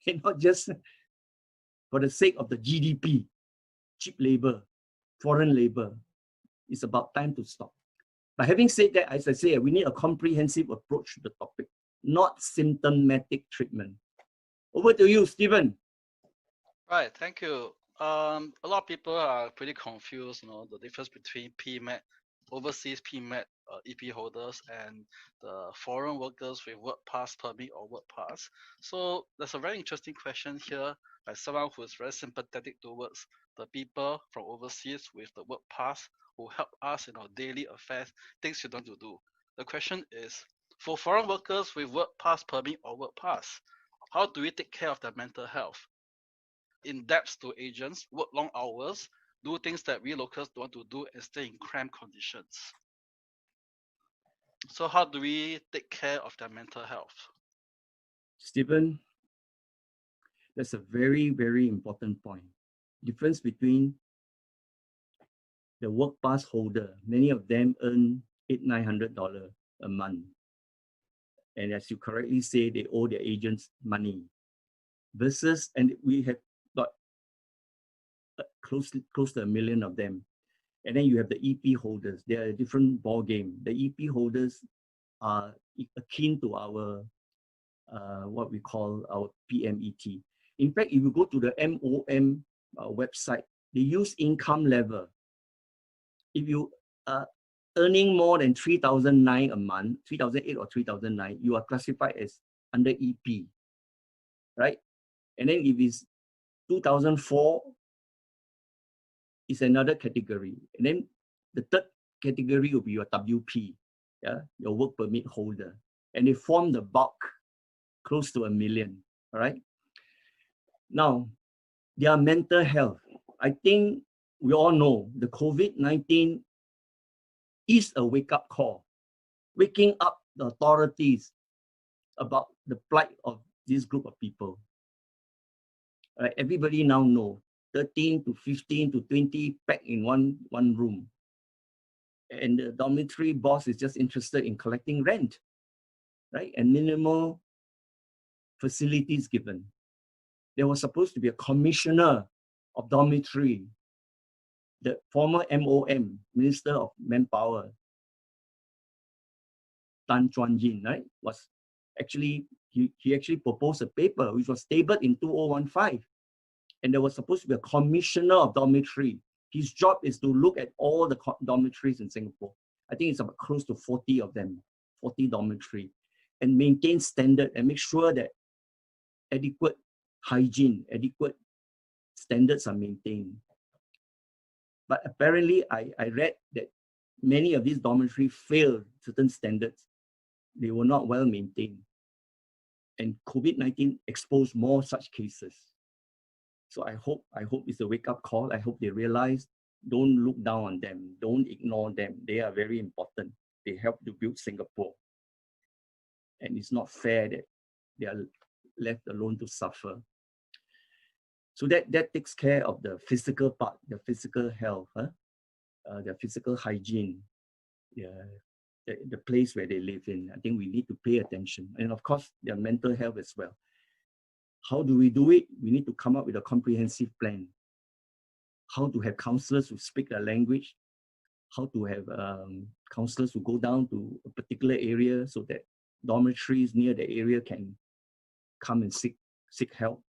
and not just for the sake of the GDP, cheap labor, foreign labor. It's about time to stop. But having said that, as I say, we need a comprehensive approach to the topic, not symptomatic treatment. Over to you, Stephen. Right, thank you. A lot of people are pretty confused, the difference between PMET, overseas PMET EP holders, and the foreign workers with work pass permit or work pass. So there's a very interesting question here by someone who is very sympathetic towards the people from overseas with the work pass who help us in our daily affairs, things you don't want to do. The question is, for foreign workers with work pass permit or work pass, how do we take care of their mental health? In debts to agents, work long hours, do things that we locals don't want to do, and stay in cramped conditions. So how do we take care of their mental health? Stephen, that's a very, very important point. Difference between the work pass holder, many of them earn $800-900 a month. And as you correctly say, they owe their agents money. Versus, and we have got close to 1 million of them. And then you have the EP holders. They are a different ball game. The EP holders are akin to our what we call our PMET. In fact, if you go to the MOM website, they use income level. If you are earning more than 3,009 a month, 3,008 or 3,009, you are classified as under EP, right? And then if it's 2004, it's another category. And then the third category will be your WP, your work permit holder. And they form the bulk, close to 1 million, all right? Now, their mental health. I think we all know the COVID-19 is a wake-up call. Waking up the authorities about the plight of this group of people. Right? Everybody now know 13 to 15 to 20 packed in one room. And the dormitory boss is just interested in collecting rent, right? And minimal facilities given. There was supposed to be a commissioner of dormitory, the former MOM, Minister of Manpower, Tan Chuan Jin, right? Was actually, he actually proposed a paper which was tabled in 2015. And there was supposed to be a commissioner of dormitory. His job is to look at all the dormitories in Singapore. I think it's about close to 40 of them, 40 dormitory, and maintain standard and make sure that adequate hygiene, adequate standards are maintained. But apparently, I read that many of these dormitories failed certain standards. They were not well maintained. And COVID-19 exposed more such cases. So I hope it's a wake-up call. I hope they realize, don't look down on them. Don't ignore them. They are very important. They help to build Singapore. And it's not fair that they are left alone to suffer. So that takes care of the physical part, the physical health, the physical hygiene, the place where they live in. I think we need to pay attention. And of course, their mental health as well. How do we do it? We need to come up with a comprehensive plan. How to have counselors who speak the language, how to have counselors who go down to a particular area so that dormitories near the area can come and seek help.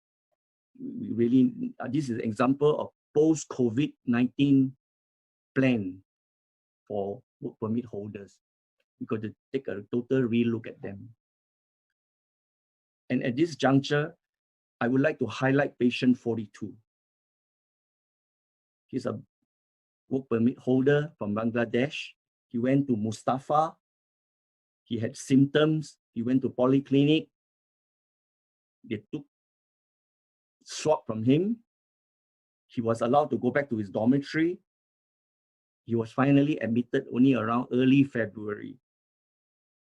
We really, this is an example of post-COVID-19 plan for work permit holders. We've got to take a total relook at them. And at this juncture, I would like to highlight patient 42. He's a work permit holder from Bangladesh. He went to Mustafa. He had symptoms. He went to polyclinic. They took swab from him. He was allowed to go back to his dormitory. He was finally admitted only around early February,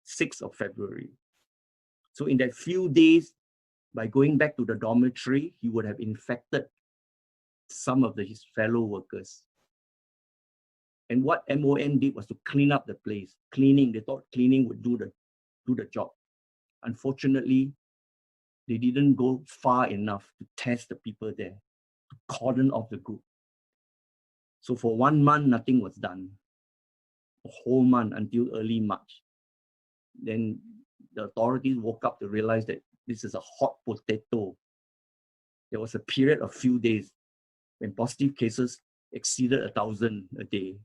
6th of February. So in that few days, by going back to the dormitory, he would have infected some of his fellow workers. And what MON did was to clean up the place. Cleaning, they thought cleaning would do the job. Unfortunately, they didn't go far enough to test the people there, to cordon off the group. So for 1 month, nothing was done. A whole month until early March. Then the authorities woke up to realize that this is a hot potato. There was a period of few days when positive cases exceeded 1,000 a day.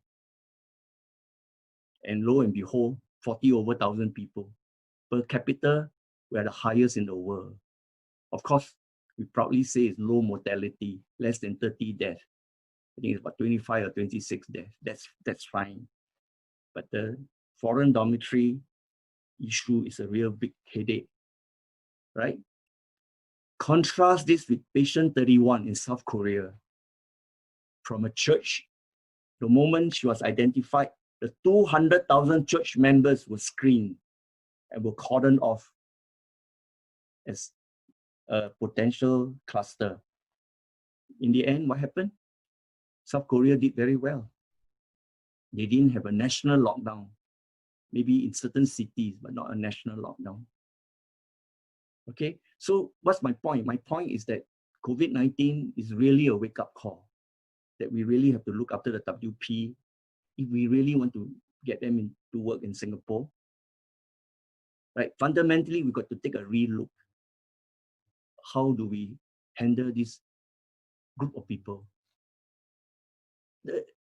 And lo and behold, 40 over 1,000 people. Per capita, we are the highest in the world. Of course, we proudly say it's low mortality, less than 30 deaths. I think it's about 25 or 26 deaths. That's fine. But the foreign dormitory issue is a real big headache, right? Contrast this with patient 31 in South Korea. From a church, the moment she was identified, the 200,000 church members were screened and were cordoned off as a potential cluster. In the end, what happened? South Korea did very well. They didn't have a national lockdown, maybe in certain cities, but not a national lockdown. Okay, so what's my point? My point is that COVID-19 is really a wake-up call, that we really have to look after the WP if we really want to get them to work in Singapore. Right? Fundamentally, we've got to take a relook. How do we handle this group of people?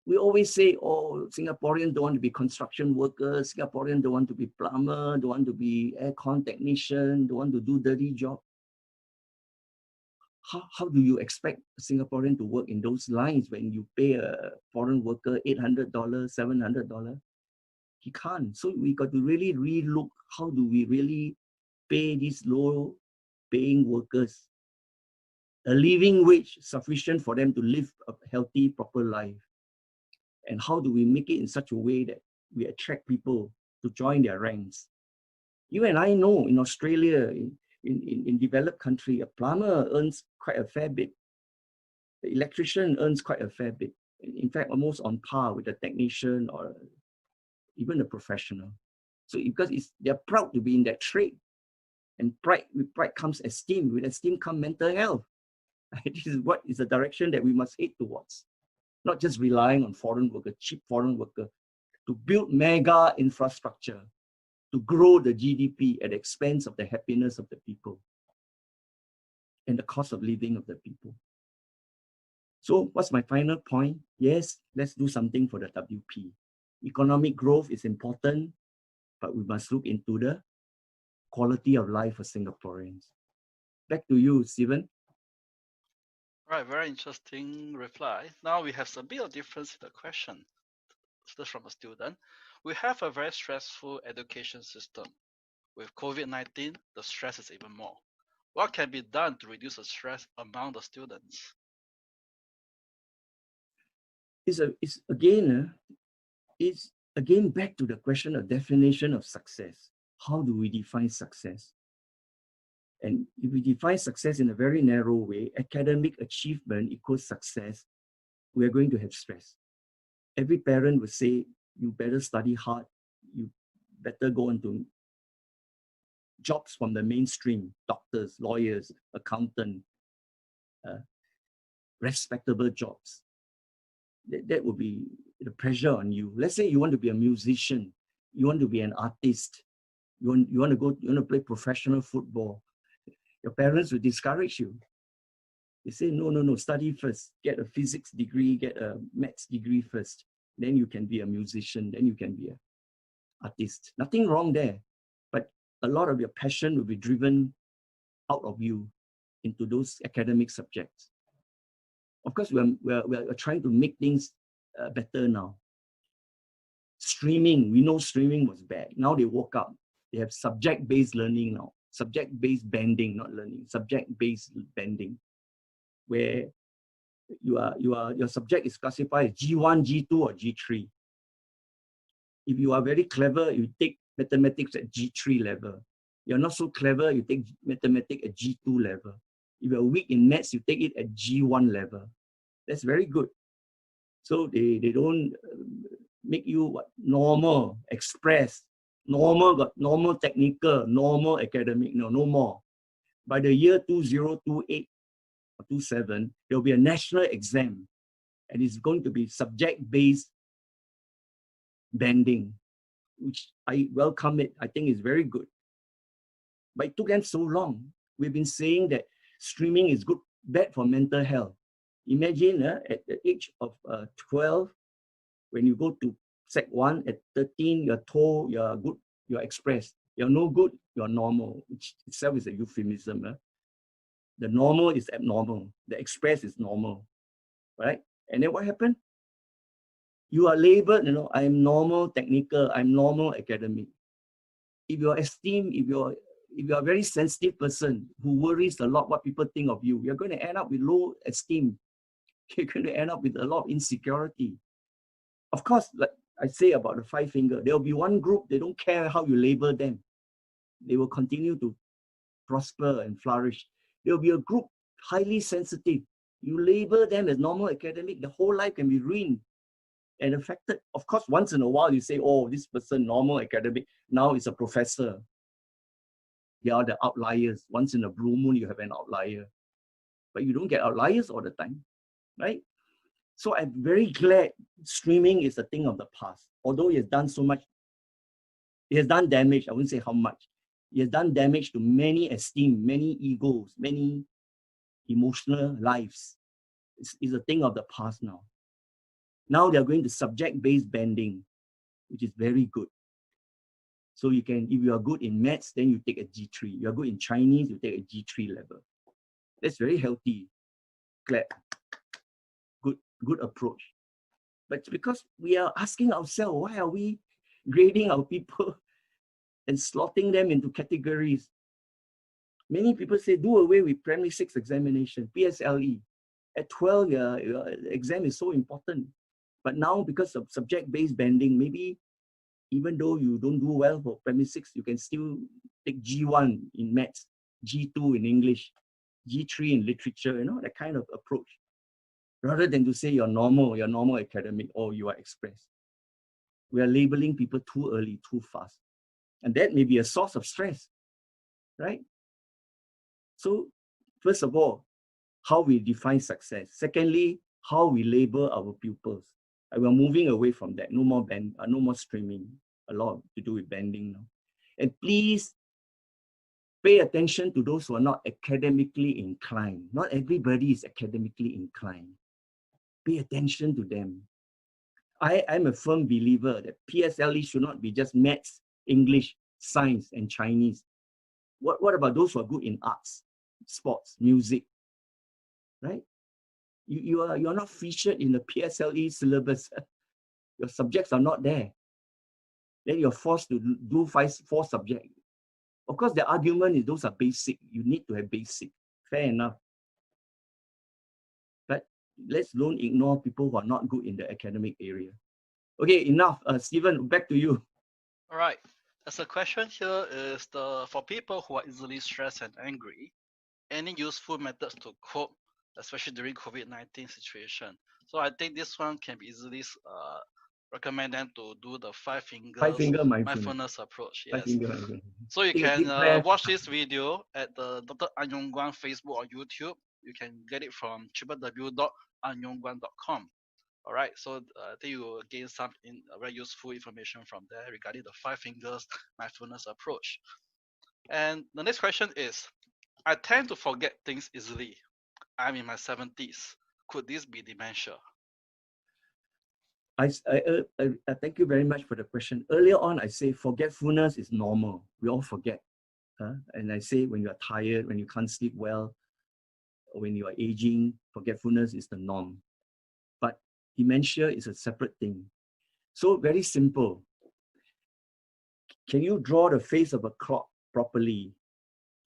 We always say, oh, Singaporeans don't want to be construction workers, Singaporeans don't want to be plumber, don't want to be aircon technician, don't want to do dirty job. How do you expect a Singaporean to work in those lines when you pay a foreign worker $800, $700? He can't. So we got to really relook, how do we really pay these low paying workers a living wage sufficient for them to live a healthy, proper life? And how do we make it in such a way that we attract people to join their ranks? You and I know in Australia, in developed country, a plumber earns quite a fair bit. The electrician earns quite a fair bit. In fact, almost on par with a technician or even a professional. So because they're proud to be in that trade. And with pride comes esteem. With esteem comes mental health. This is what is the direction that we must head towards. Not just relying on foreign worker, cheap foreign worker, to build mega infrastructure, to grow the GDP at the expense of the happiness of the people and the cost of living of the people. So what's my final point? Yes, let's do something for the WP. Economic growth is important, but we must look into the quality of life for Singaporeans. Back to you, Stephen. Right, very interesting reply. Now we have a bit of difference in the question. This from a student. We have a very stressful education system. With COVID-19, the stress is even more. What can be done to reduce the stress among the students? It's again back to the question of definition of success. How do we define success? And if we define success in a very narrow way, academic achievement equals success, we are going to have stress. Every parent would say, you better study hard, you better go into jobs from the mainstream, doctors, lawyers, accountant, respectable jobs. That would be the pressure on you. Let's say you want to be a musician, you want to be an artist, you want to play professional football. Your parents will discourage you. They say, no, study first. Get a physics degree, get a maths degree first. Then you can be a musician, then you can be an artist. Nothing wrong there. But a lot of your passion will be driven out of you into those academic subjects. Of course, we're trying to make things better now. Streaming, we know streaming was bad. Now they woke up. They have subject-based learning now. Subject-based banding, not learning. Subject-based banding, where your subject is classified as G1, G2, or G3. If you are very clever, you take mathematics at G3 level. You're not so clever, you take mathematics at G2 level. If you're weak in maths, you take it at G1 level. That's very good. So they don't make you what, normal, express, normal technical, normal academic, no more. By the year 2028 or 27, there will be a national exam, and it's going to be subject-based banding, which I welcome it. I think it's very good. But it took them so long. We've been saying that streaming is bad for mental health. Imagine at the age of 12, when you go to Sec 1, at 13, you're told you're good, you're expressed. You're no good, you're normal, which itself is a euphemism. The normal is abnormal. The express is normal, right? And then what happened? You are labeled, I'm normal technical, I'm normal academic. If you're esteemed, if you're a very sensitive person who worries a lot what people think of you, you're going to end up with low esteem. You're going to end up with a lot of insecurity. Of course, like I say about the 5 finger, there will be one group, they don't care how you label them. They will continue to prosper and flourish. There will be a group highly sensitive. You label them as normal academic, the whole life can be ruined and affected. Of course, once in a while you say, oh, this person, normal academic, now is a professor. They are the outliers. Once in a blue moon, you have an outlier. But you don't get outliers all the time, right? So I'm very glad streaming is a thing of the past. Although it has done so much, it has done damage. I wouldn't say how much. It has done damage to many esteem, many egos, many emotional lives. It's a thing of the past now. Now they're going to subject-based banding, which is very good. So you can, if you are good in maths, then you take a G3. You are good in Chinese, you take a G3 level. That's very healthy. Clap. Good approach. But it's because we are asking ourselves, why are we grading our people and slotting them into categories? Many people say, do away with primary 6 examination, PSLE. At 12, your exam is so important. But now, because of subject-based banding, maybe even though you don't do well for primary 6, you can still take G1 in maths, G2 in English, G3 in literature, you know, that kind of approach. Rather than to say you're normal academic, or you are express. We are labeling people too early, too fast. And that may be a source of stress, right? So first of all, how we define success. Secondly, how we label our pupils. And we're moving away from that. No more streaming. A lot to do with banding now. And please pay attention to those who are not academically inclined. Not everybody is academically inclined. Pay attention to them. I'm a firm believer that PSLE should not be just maths, English, science, and Chinese. What about those who are good in arts, sports, music, right? You are not featured in the PSLE syllabus. Your subjects are not there. Then you're forced to do four subjects. Of course, the argument is those are basic. You need to have basic. Fair enough. But let's don't ignore people who are not good in the academic area. Okay, enough. Stephen, back to you. All right. As a question here is for people who are easily stressed and angry, any useful methods to cope, especially during COVID-19 situation. So I think this one can be easily recommended to do the five-finger mindfulness approach. Yes. So you can watch this video at the Dr. An Yong Guan Facebook or YouTube. You can get it from www.anyongguan.com. All right, so I think you will gain some very useful information from there regarding the 5 fingers mindfulness approach. And the next question is, I tend to forget things easily. I'm in my 70s. Could this be dementia? Thank you very much for the question. Earlier on, I say forgetfulness is normal. We all forget. And I say when you are tired, when you can't sleep well, or when you are aging, forgetfulness is the norm. But dementia is a separate thing. So very simple. Can you draw the face of a clock properly?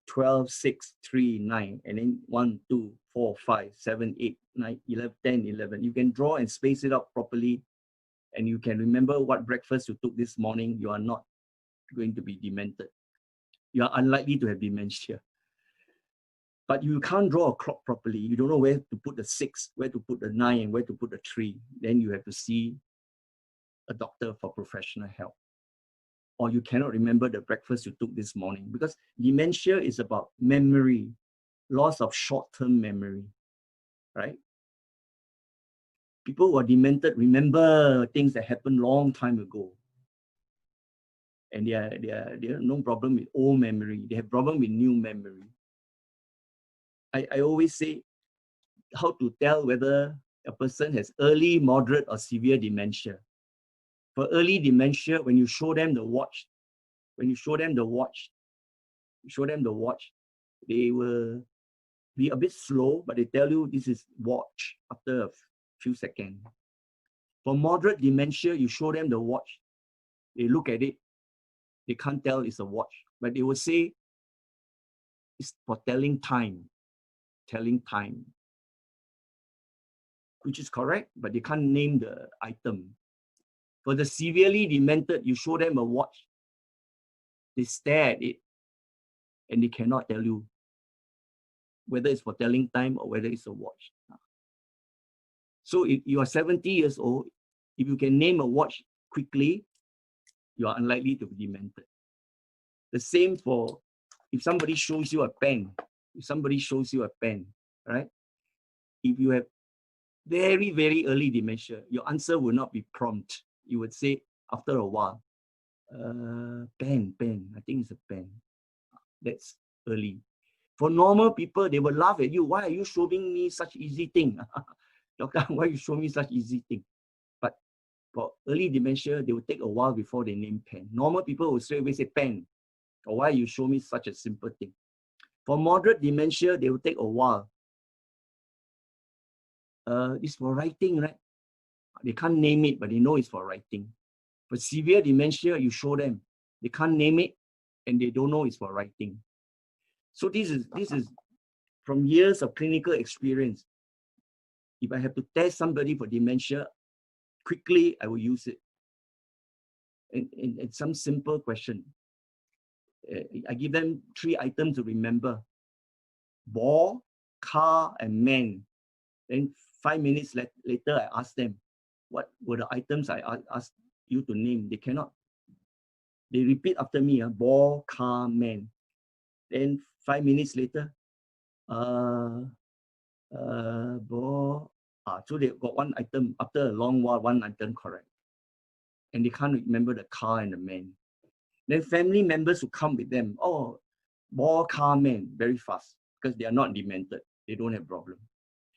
12, 6, 3, 9, and then 1, 2, 4, 5, 7, 8, 9, 11, 10, 11. You can draw and space it out properly, and you can remember what breakfast you took this morning. You are not going to be demented. You are unlikely to have dementia. But you can't draw a clock properly. You don't know where to put the 6, where to put the 9, and where to put the 3. Then you have to see a doctor for professional help. Or you cannot remember the breakfast you took this morning, because dementia is about memory, loss of short-term memory, right? People who are demented remember things that happened long time ago. And they have no problem with old memory. They have problem with new memory. I always say how to tell whether a person has early, moderate, or severe dementia. For early dementia, when you show them the watch, they will be a bit slow, but they tell you this is watch after a few seconds. For moderate dementia, you show them the watch, they look at it, they can't tell it's a watch, but they will say it's for telling time, which is correct, but they can't name the item. For the severely demented, you show them a watch, they stare at it, and they cannot tell you whether it's for telling time or whether it's a watch. So if you are 70 years old, if you can name a watch quickly, you are unlikely to be demented. The same for if somebody shows you a pen, right? If you have very, very early dementia, your answer will not be prompt. You would say after a while, pen, I think it's a pen. That's early. For normal people, they will laugh at you. Why are you showing me such easy thing? Doctor, why you show me such easy thing? But for early dementia, they will take a while before they name pen. Normal people will straight away say pen. Or why you show me such a simple thing? For moderate dementia, they will take a while. It's for writing, right? They can't name it, but they know it's for writing. For severe dementia, you show them. They can't name it, and they don't know it's for writing. So this is from years of clinical experience. If I have to test somebody for dementia, quickly I will use it. And some simple question. I give them 3 items to remember: ball, car, and man. Then 5 minutes later, I ask them, what were the items I asked you to name? They cannot. They repeat after me, ball, car, man. Then 5 minutes later, ball. So they got one item, after a long while, one item correct. And they can't remember the car and the man. Then family members who come with them, ball, car, man, very fast, because they are not demented. They don't have problem.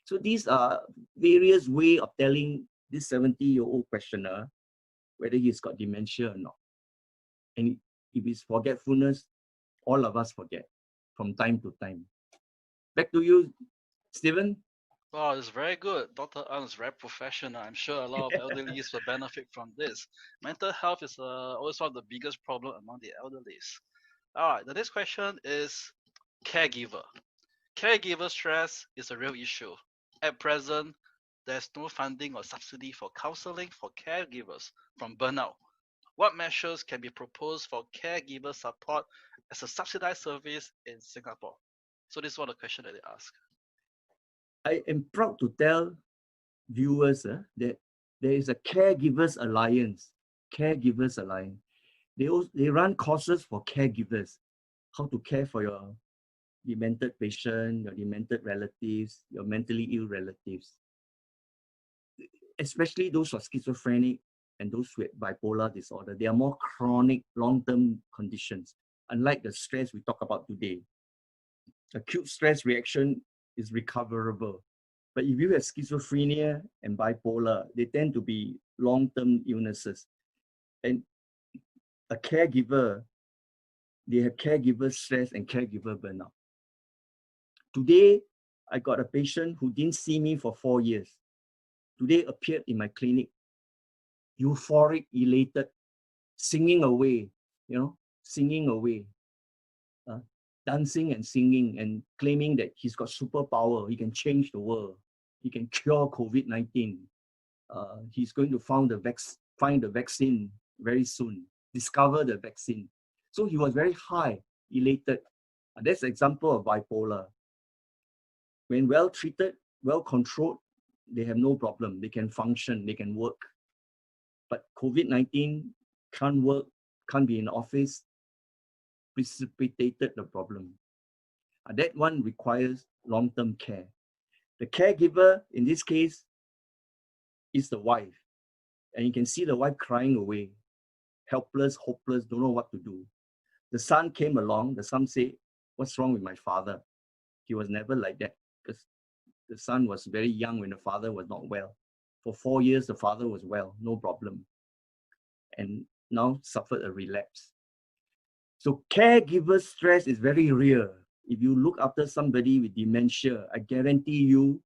So these are various ways of telling this 70-year-old questioner whether he's got dementia or not. And if it's forgetfulness, all of us forget from time to time. Back to you, Stephen. Wow, it's very good. Dr. Ang is very professional. I'm sure a lot of elderlies will benefit from this. Mental health is always one of the biggest problems among the elderlies. All right, the next question is caregiver. Caregiver stress is a real issue. At present, there's no funding or subsidy for counseling for caregivers from burnout. What measures can be proposed for caregiver support as a subsidized service in Singapore? So this is one of the questions that they ask. I am proud to tell viewers that there is a Caregivers Alliance. Caregivers Alliance. They run courses for caregivers, how to care for your demented patient, your demented relatives, your mentally ill relatives, especially those who are schizophrenic and those with bipolar disorder. They are more chronic, long-term conditions, unlike the stress we talk about today. Acute stress reaction is recoverable. But if you have schizophrenia and bipolar, they tend to be long-term illnesses. And a caregiver, they have caregiver stress and caregiver burnout. Today, I got a patient who didn't see me for 4 years. Today appeared in my clinic, euphoric, elated, singing away, singing away. Dancing and singing and claiming that he's got superpower, he can change the world, he can cure COVID-19. He's going to find the vaccine very soon, discover the vaccine. So he was very high, elated. That's an example of bipolar. When well treated, well controlled, they have no problem. They can function, they can work. But COVID-19 can't work, can't be in office, precipitated the problem. That one requires long-term care. The caregiver, in this case, is the wife. And you can see the wife crying away, helpless, hopeless, don't know what to do. The son came along, the son said, what's wrong with my father? He was never like that, because the son was very young when the father was not well. For 4 years, the father was well, no problem. And now suffered a relapse. So caregiver stress is very real. If you look after somebody with dementia, I guarantee you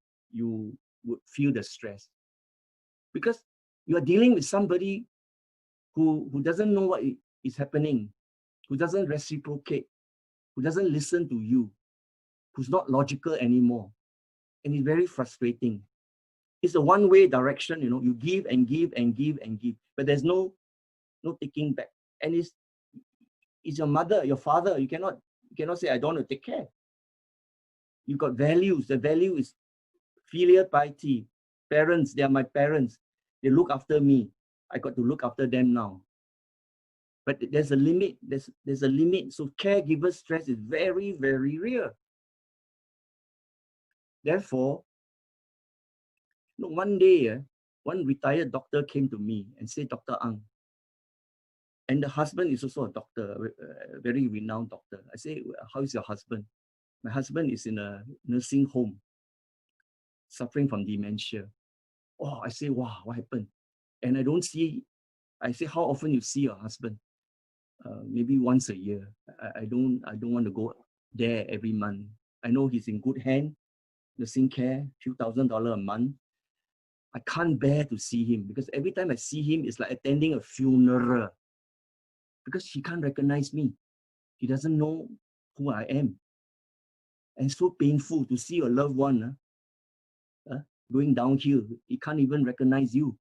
would feel the stress. Because you are dealing with somebody who doesn't know what is happening, who doesn't reciprocate, who doesn't listen to you, who's not logical anymore. And it's very frustrating. It's a one-way direction, you give and give and give and give, but there's no taking back. And it's your mother, your father. You cannot say, I don't want to take care. You got values. The value is filial piety. Parents, they are my parents. They look after me. I got to look after them now. But there's a limit. There's a limit. So caregiver stress is very, very real. Therefore, one day, one retired doctor came to me and said, Dr. Ang, and the husband is also a doctor, a very renowned doctor. I say, how is your husband? My husband is in a nursing home, suffering from dementia. Oh, I say, wow, what happened? And I say, how often you see your husband? Maybe once a year. I don't want to go there every month. I know he's in good hand, nursing care, few $1,000s a month. I can't bear to see him, because every time I see him, it's like attending a funeral. Because he can't recognize me. He doesn't know who I am. And it's so painful to see your loved one going downhill. He can't even recognize you.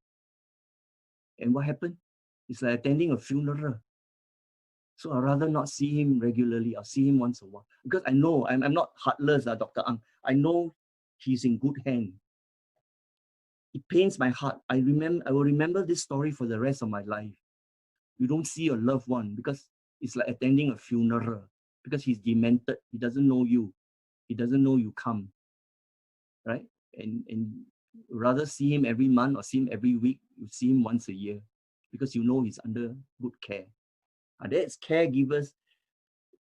And what happened? It's like attending a funeral. So I'd rather not see him regularly. I'll see him once a while. Because I know, I'm not heartless, Dr. Ang. I know he's in good hand. It pains my heart. I will remember this story for the rest of my life. You don't see your loved one because it's like attending a funeral. Because he's demented. He doesn't know you. He doesn't know you come. Right? And rather see him every month or see him every week. You see him once a year. Because you know he's under good care. And that's caregivers,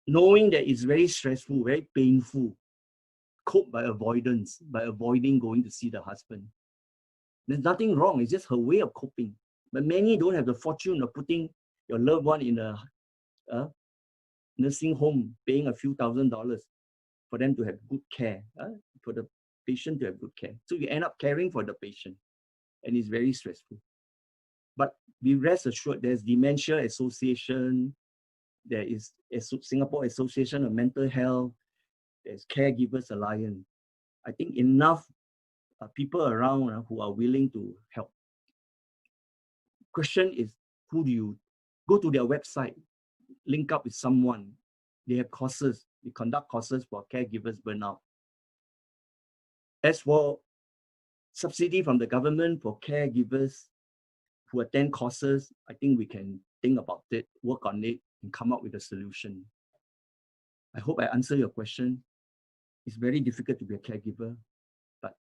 knowing that it's very stressful, very painful, cope by avoidance, by avoiding going to see the husband. There's nothing wrong, it's just her way of coping. But many don't have the fortune of putting your loved one in a nursing home, paying a few $1,000s for them to have good care, for the patient to have good care. So you end up caring for the patient, and it's very stressful. But be rest assured, there's Dementia Association, there is Singapore Association of Mental Health, there's Caregivers Alliance. I think enough people around who are willing to help. Question is, who do you go to their website, link up with someone? They have courses, they conduct courses for caregivers burnout. As for subsidy from the government for caregivers who attend courses, I think we can think about it, work on it, and come up with a solution. I hope I answer your question. It's very difficult to be a caregiver, but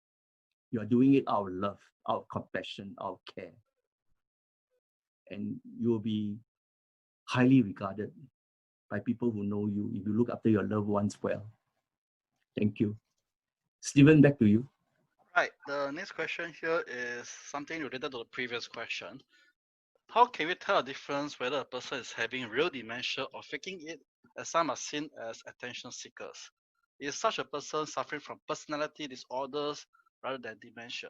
you are doing it out of love, out of compassion, out of care. And you will be highly regarded by people who know you if you look after your loved ones well. Thank you. Stephen, back to you. Right, the next question here is something related to the previous question. How can we tell a difference whether a person is having real dementia or faking it, as some are seen as attention seekers? Is such a person suffering from personality disorders rather than dementia?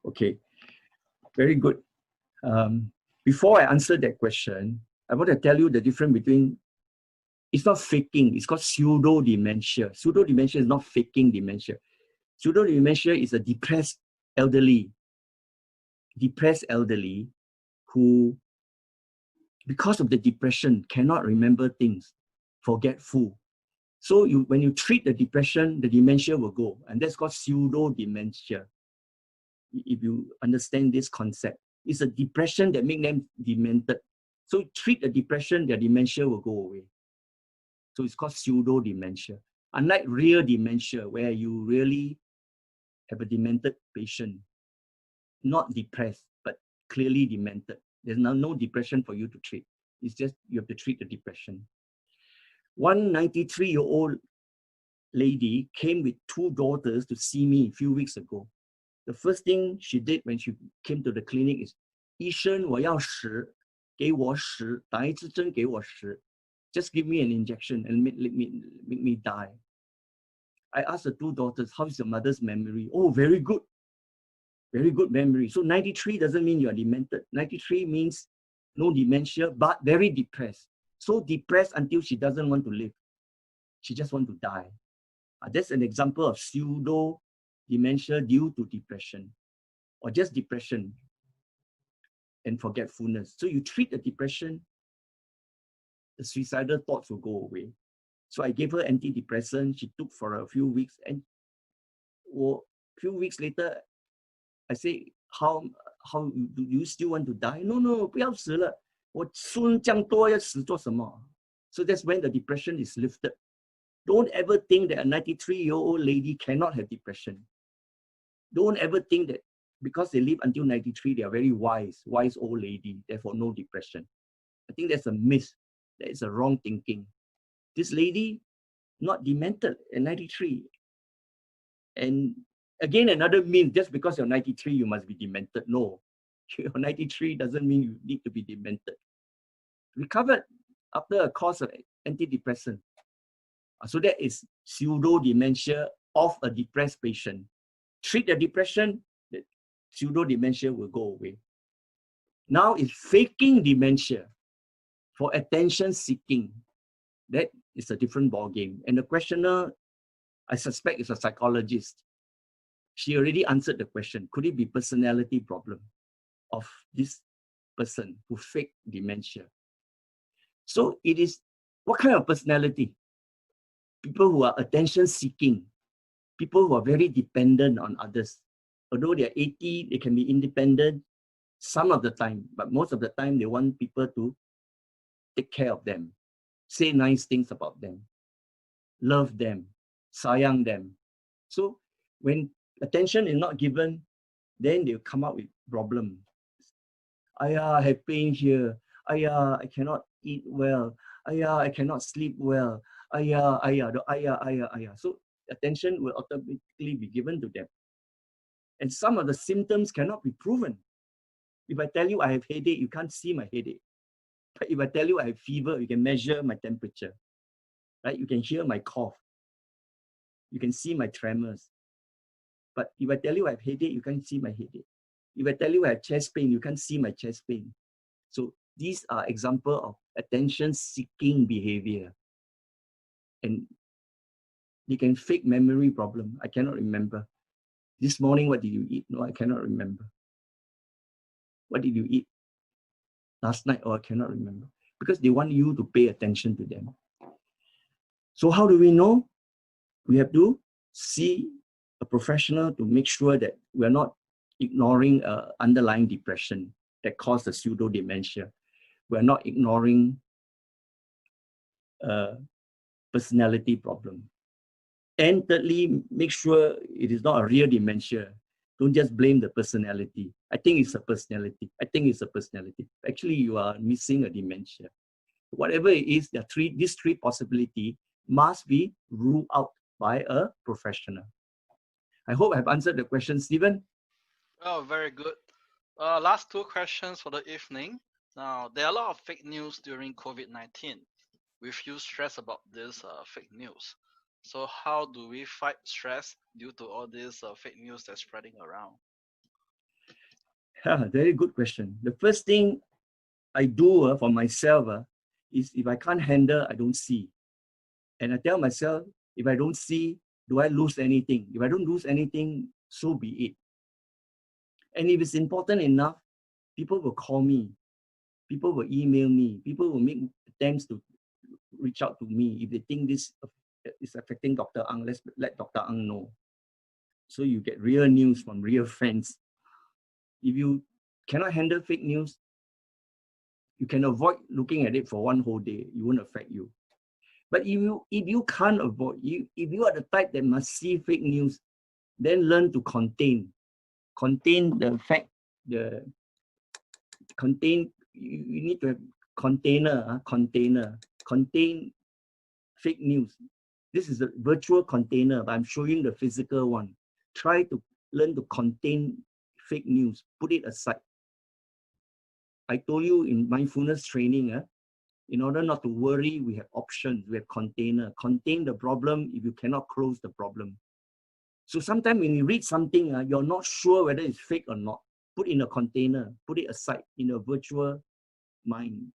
Okay, very good. Before I answer that question, I want to tell you the difference between, it's not faking, it's called pseudo-dementia. Pseudo-dementia is not faking dementia. Pseudo-dementia is a depressed elderly who, because of the depression, cannot remember things, forgetful. So when you treat the depression, the dementia will go, and that's called pseudo-dementia. If you understand this concept, it's a depression that makes them demented. So treat the depression, their dementia will go away. So it's called pseudo-dementia. Unlike real dementia, where you really have a demented patient, not depressed, but clearly demented. There's no depression for you to treat. It's just you have to treat the depression. One 93-year-old lady came with 2 daughters to see me a few weeks ago. The first thing she did when she came to the clinic is, 医生我要10，给我10，打一支针给我10。Just give me an injection and make me die. I asked the 2 daughters, how's your mother's memory? Oh, very good. Very good memory. So 93 doesn't mean you're demented. 93 means no dementia, but very depressed. So depressed until she doesn't want to live. She just wants to die. That's an example of pseudo-dementia due to depression, or just depression and forgetfulness. So you treat the depression, the suicidal thoughts will go away. So I gave her antidepressant. She took for a few weeks, and a few weeks later, I say, how do you still want to die? No, 不要死了，我孙这样多要死做什么? So that's when the depression is lifted. Don't ever think that a 93-year-old lady cannot have depression. Don't ever think that because they live until 93, they are very wise old lady, therefore no depression. I think that's a myth. That is a wrong thinking. This lady, not demented at 93. And again, another myth, just because you're 93, you must be demented. No, you're 93 doesn't mean you need to be demented. Recovered after a course of antidepressant. So that is pseudo-dementia of a depressed patient. Treat the depression, the pseudo-dementia will go away. Now it's faking dementia for attention seeking. That is a different ballgame. And the questioner, I suspect, is a psychologist. She already answered the question. Could it be personality problem of this person who fake dementia. So it is what kind of personality? People who are attention seeking, people who are very dependent on others. Although they're 80, they can be independent some of the time, but most of the time they want people to take care of them, say nice things about them, love them, sayang them. So when attention is not given, then they'll come up with problems. I have pain here. I cannot eat well. I cannot sleep well. So attention will automatically be given to them. And some of the symptoms cannot be proven. If I tell you I have headache, you can't see my headache. But if I tell you I have fever, you can measure my temperature. Right? You can hear my cough. You can see my tremors. But if I tell you I have headache, you can't see my headache. If I tell you I have chest pain, you can't see my chest pain. So these are examples of attention-seeking behavior. And they can fake memory problem. I cannot remember. This morning, what did you eat? No, I cannot remember. What did you eat last night? Oh, I cannot remember. Because they want you to pay attention to them. So how do we know? We have to see a professional to make sure that we're not ignoring underlying depression that caused the pseudo-dementia. We're not ignoring personality problem. And thirdly, make sure it is not a real dementia. Don't just blame the personality. I think it's a personality. I think it's a personality. Actually, you are missing a dementia. Whatever it is, these three possibilities must be ruled out by a professional. I hope I've answered the question, Stephen. Oh, very good. Last two questions for the evening. Now, there are a lot of fake news during COVID-19. We feel stressed about this fake news. So how do we fight stress due to all this fake news that's spreading around? Very good question. The first thing I do for myself is if I can't handle, I don't see. And I tell myself, if I don't see, do I lose anything? If I don't lose anything, so be it. And if it's important enough, people will call me. People will email me. People will make attempts to reach out to me. If they think this is affecting Dr. Ang, let's let Dr. Ang know. So you get real news from real friends. If you cannot handle fake news, you can avoid looking at it for one whole day. It won't affect you. But if you can't avoid, if you are the type that must see fake news, then learn to contain the fact, you need to have contain fake news. This is a virtual container, but I'm showing the physical one. Try to learn to contain fake news, put it aside. I told you in mindfulness training, in order not to worry, we have options, we have container. Contain the problem if you cannot close the problem. So sometimes when you read something, you're not sure whether it's fake or not. Put in a container, put it aside in a virtual mind,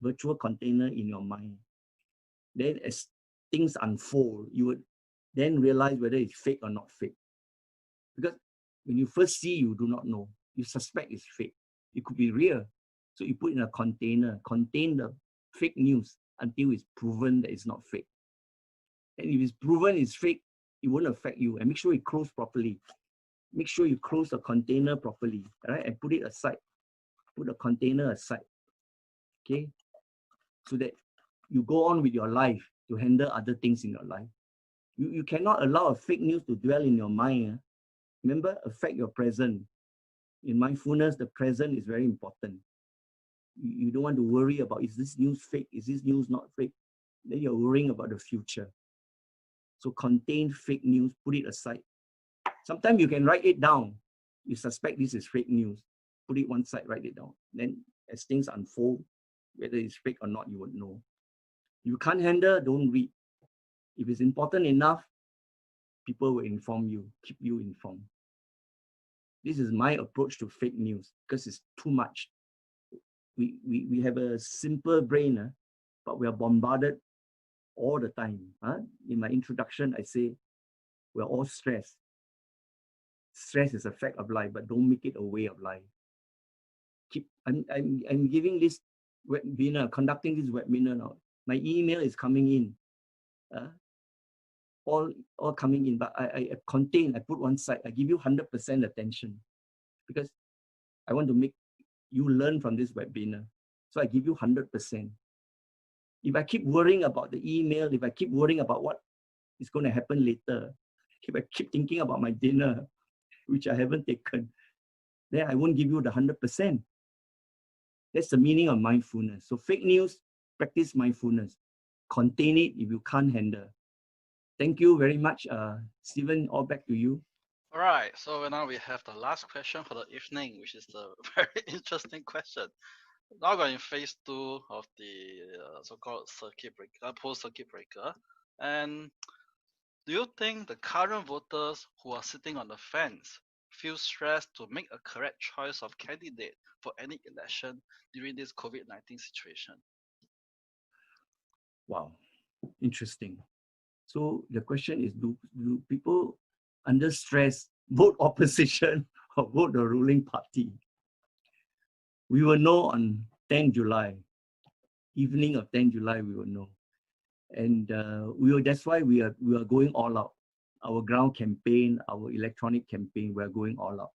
virtual container in your mind. Then as things unfold, you would then realize whether it's fake or not fake. Because when you first see, you do not know. You suspect it's fake. It could be real. So you put in a container, contain the fake news until it's proven that it's not fake. And if it's proven it's fake, it won't affect you. And make sure you close properly. Make sure you close the container properly, right? And put it aside. Put the container aside. Okay? So that you go on with your life to handle other things in your life. You cannot allow a fake news to dwell in your mind. Remember, affect your present. In mindfulness, the present is very important. You don't want to worry about, is this news fake? Is this news not fake? Then you're worrying about the future. So contain fake news, put it aside. Sometimes you can write it down. You suspect this is fake news. Put it one side, write it down. Then as things unfold, whether it's fake or not, you would know. If you can't handle, don't read. If it's important enough, people will inform you, keep you informed. This is my approach to fake news because it's too much. We have a simple brain, but we are bombarded all the time. In my introduction, I say we're all stressed. Stress is a fact of life, but don't make it a way of life. I'm giving this webinar, conducting this webinar now. My email is coming in, all coming in, but I put one side. I give you 100% attention because I want to make you learn from this webinar. So I give you 100%. If I keep worrying about the email, if I keep worrying about what is going to happen later, if I keep thinking about my dinner, which I haven't taken, then I won't give you the 100%. That's the meaning of mindfulness. So fake news, practice mindfulness. Contain it if you can't handle. Thank you very much, Stephen. All back to you. All right, so now we have the last question for the evening, which is the very interesting question. Now we're in phase 2 of the so-called circuit breaker, post-circuit breaker. And do you think the current voters who are sitting on the fence feel stressed to make a correct choice of candidate for any election during this COVID-19 situation? Wow, interesting. So the question is, do people under stress vote opposition or vote the ruling party? We will know on 10 July, evening of 10 July, we will know. And that's why we are going all out. Our ground campaign, our electronic campaign, we're going all out.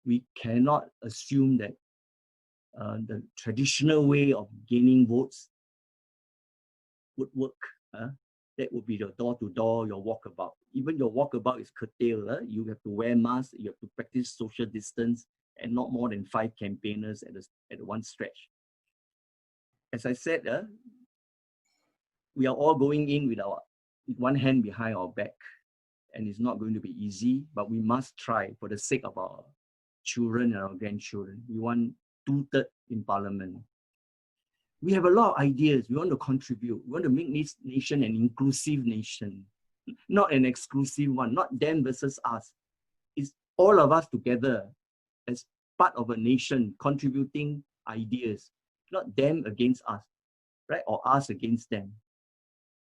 We cannot assume that the traditional way of gaining votes would work. That would be the door-to-door, your walkabout. Even your walkabout is curtailed. You have to wear masks, you have to practice social distance, and not more than 5 campaigners at one stretch. As I said, we are all going in with one hand behind our back, and it's not going to be easy, but we must try for the sake of our children and our grandchildren. We want 2/3 in parliament. We have a lot of ideas. We want to contribute. We want to make this nation an inclusive nation, not an exclusive one, not them versus us. It's all of us together as part of a nation contributing ideas, not them against us, right? Or us against them.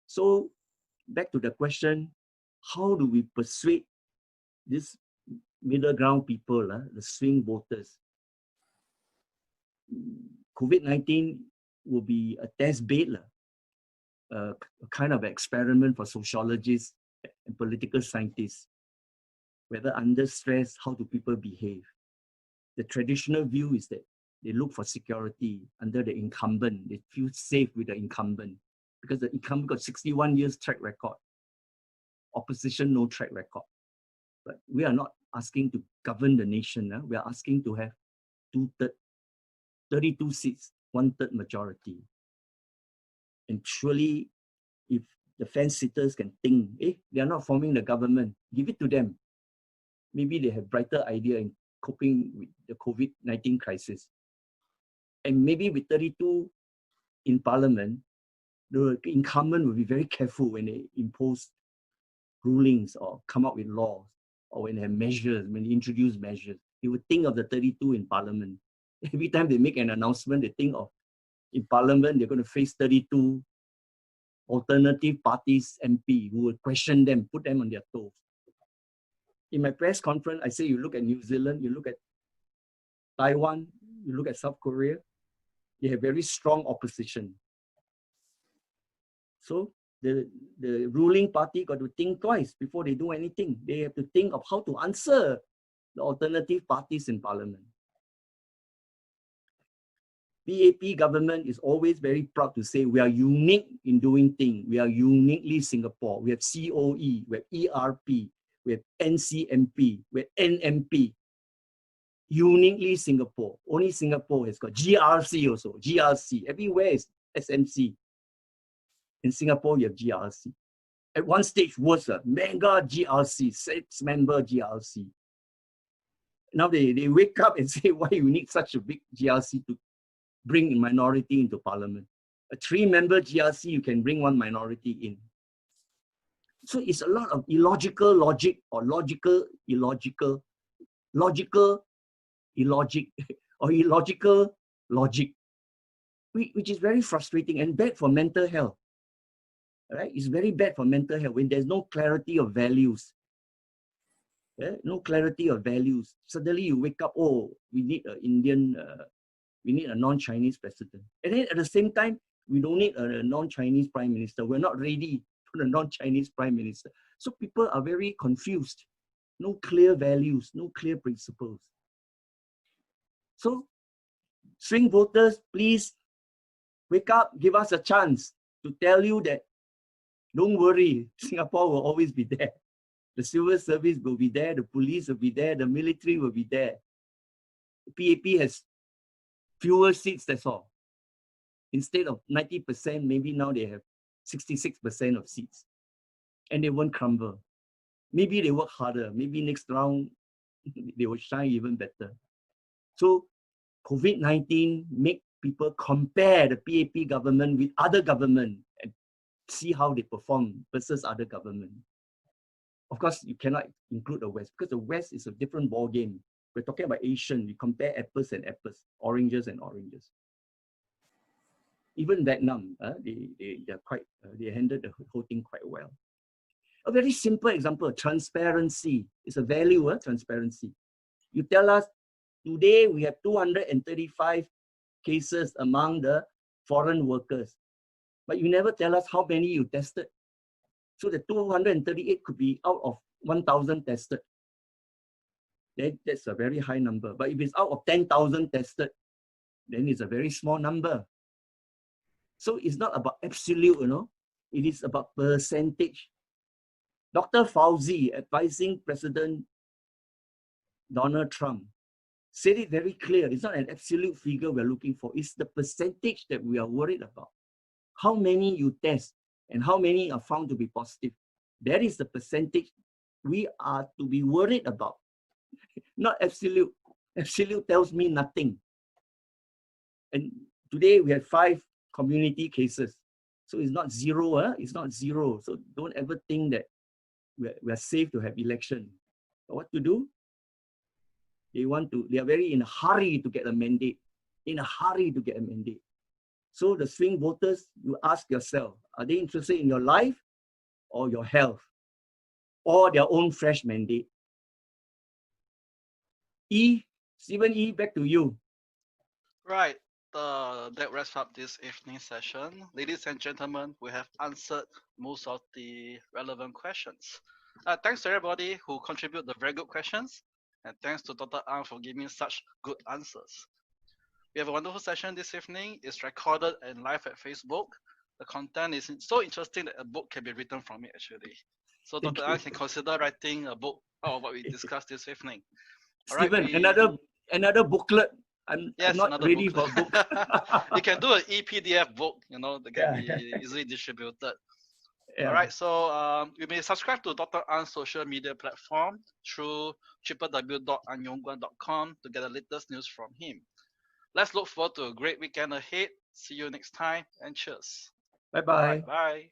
So back to the question, how do we persuade this middle ground people, the swing voters? COVID-19 will be a test bed, a kind of experiment for sociologists and political scientists. Whether under stress, how do people behave? The traditional view is that they look for security under the incumbent. They feel safe with the incumbent because the incumbent got 61 years track record. Opposition, no track record. But we are not asking to govern the nation. We are asking to have 2/3, 32 seats, 1/3 majority. And surely, if the fence sitters can think, they are not forming the government, give it to them. Maybe they have brighter idea in coping with the COVID-19 crisis. And maybe with 32 in parliament, the incumbent will be very careful when they impose rulings or come up with laws, or when they have measures, when they introduce measures. They would think of the 32 in parliament. Every time they make an announcement, they think of, in parliament, they're going to face 32 alternative parties MP who will question them, put them on their toes. In my press conference, I say, you look at New Zealand, you look at Taiwan, you look at South Korea, they have very strong opposition. So the ruling party got to think twice before they do anything. They have to think of how to answer the alternative parties in parliament. PAP government is always very proud to say we are unique in doing things. We are uniquely Singapore. We have COE, we have ERP, we have NCMP, we have NMP. Uniquely Singapore. Only Singapore has got GRC also. GRC. Everywhere is SMC. In Singapore, you have GRC. At one stage, worse, mega GRC, 6-member GRC. Now they wake up and say, why you need such a big GRC to bring a minority into parliament? A 3-member GRC, you can bring one minority in. So it's a lot of illogical logic or illogic, or illogical logic, which is very frustrating and bad for mental health. Right? It's very bad for mental health when there's no clarity of values. No clarity of values. Suddenly you wake up, oh, we need an Indian We need a non-Chinese president. And then at the same time, we don't need a non-Chinese prime minister. We're not ready for the non-Chinese prime minister. So people are very confused. No clear values, no clear principles. So swing voters, please wake up, give us a chance to tell you that don't worry, Singapore will always be there. The civil service will be there, the police will be there, the military will be there. The PAP has fewer seats, that's all. Instead of 90%, maybe now they have 66% of seats. And they won't crumble. Maybe they work harder. Maybe next round, they will shine even better. So COVID-19 make people compare the PAP government with other government and see how they perform versus other government. Of course, you cannot include the West because the West is a different ball game. We're talking about Asian. We compare apples and apples, oranges and oranges. Even Vietnam, they handled the whole thing quite well. A very simple example, transparency is a value, transparency. You tell us today we have 235 cases among the foreign workers, but you never tell us how many you tested. So the 238 could be out of 1,000 tested. That's a very high number. But if it's out of 10,000 tested, then it's a very small number. So it's not about absolute, it is about percentage. Dr. Fauci, advising President Donald Trump, said it very clear. It's not an absolute figure we're looking for. It's the percentage that we are worried about. How many you test and how many are found to be positive. That is the percentage we are to be worried about. Not absolute. Absolute tells me nothing. And today we have 5 community cases. So it's not zero, it's not zero. So don't ever think that we are safe to have election. But what to do? They are very in a hurry to get a mandate. In a hurry to get a mandate. So the swing voters, you ask yourself, are they interested in your life or your health or their own fresh mandate? Stephen E., back to you. Right. That wraps up this evening session. Ladies and gentlemen, we have answered most of the relevant questions. Thanks to everybody who contributed the very good questions. And thanks to Dr. Ang for giving such good answers. We have a wonderful session this evening. It's recorded and live at Facebook. The content is so interesting that a book can be written from it actually. So Dr. Ang can consider writing a book out of what we discussed this evening. Stephen, another booklet. I'm not ready for a book. You can do an ePDF book, that can be easily distributed. Yeah. All right, so you may subscribe to Dr. Ang's social media platform through www.anyongguan.com to get the latest news from him. Let's look forward to a great weekend ahead. See you next time and cheers. Bye-bye. Bye.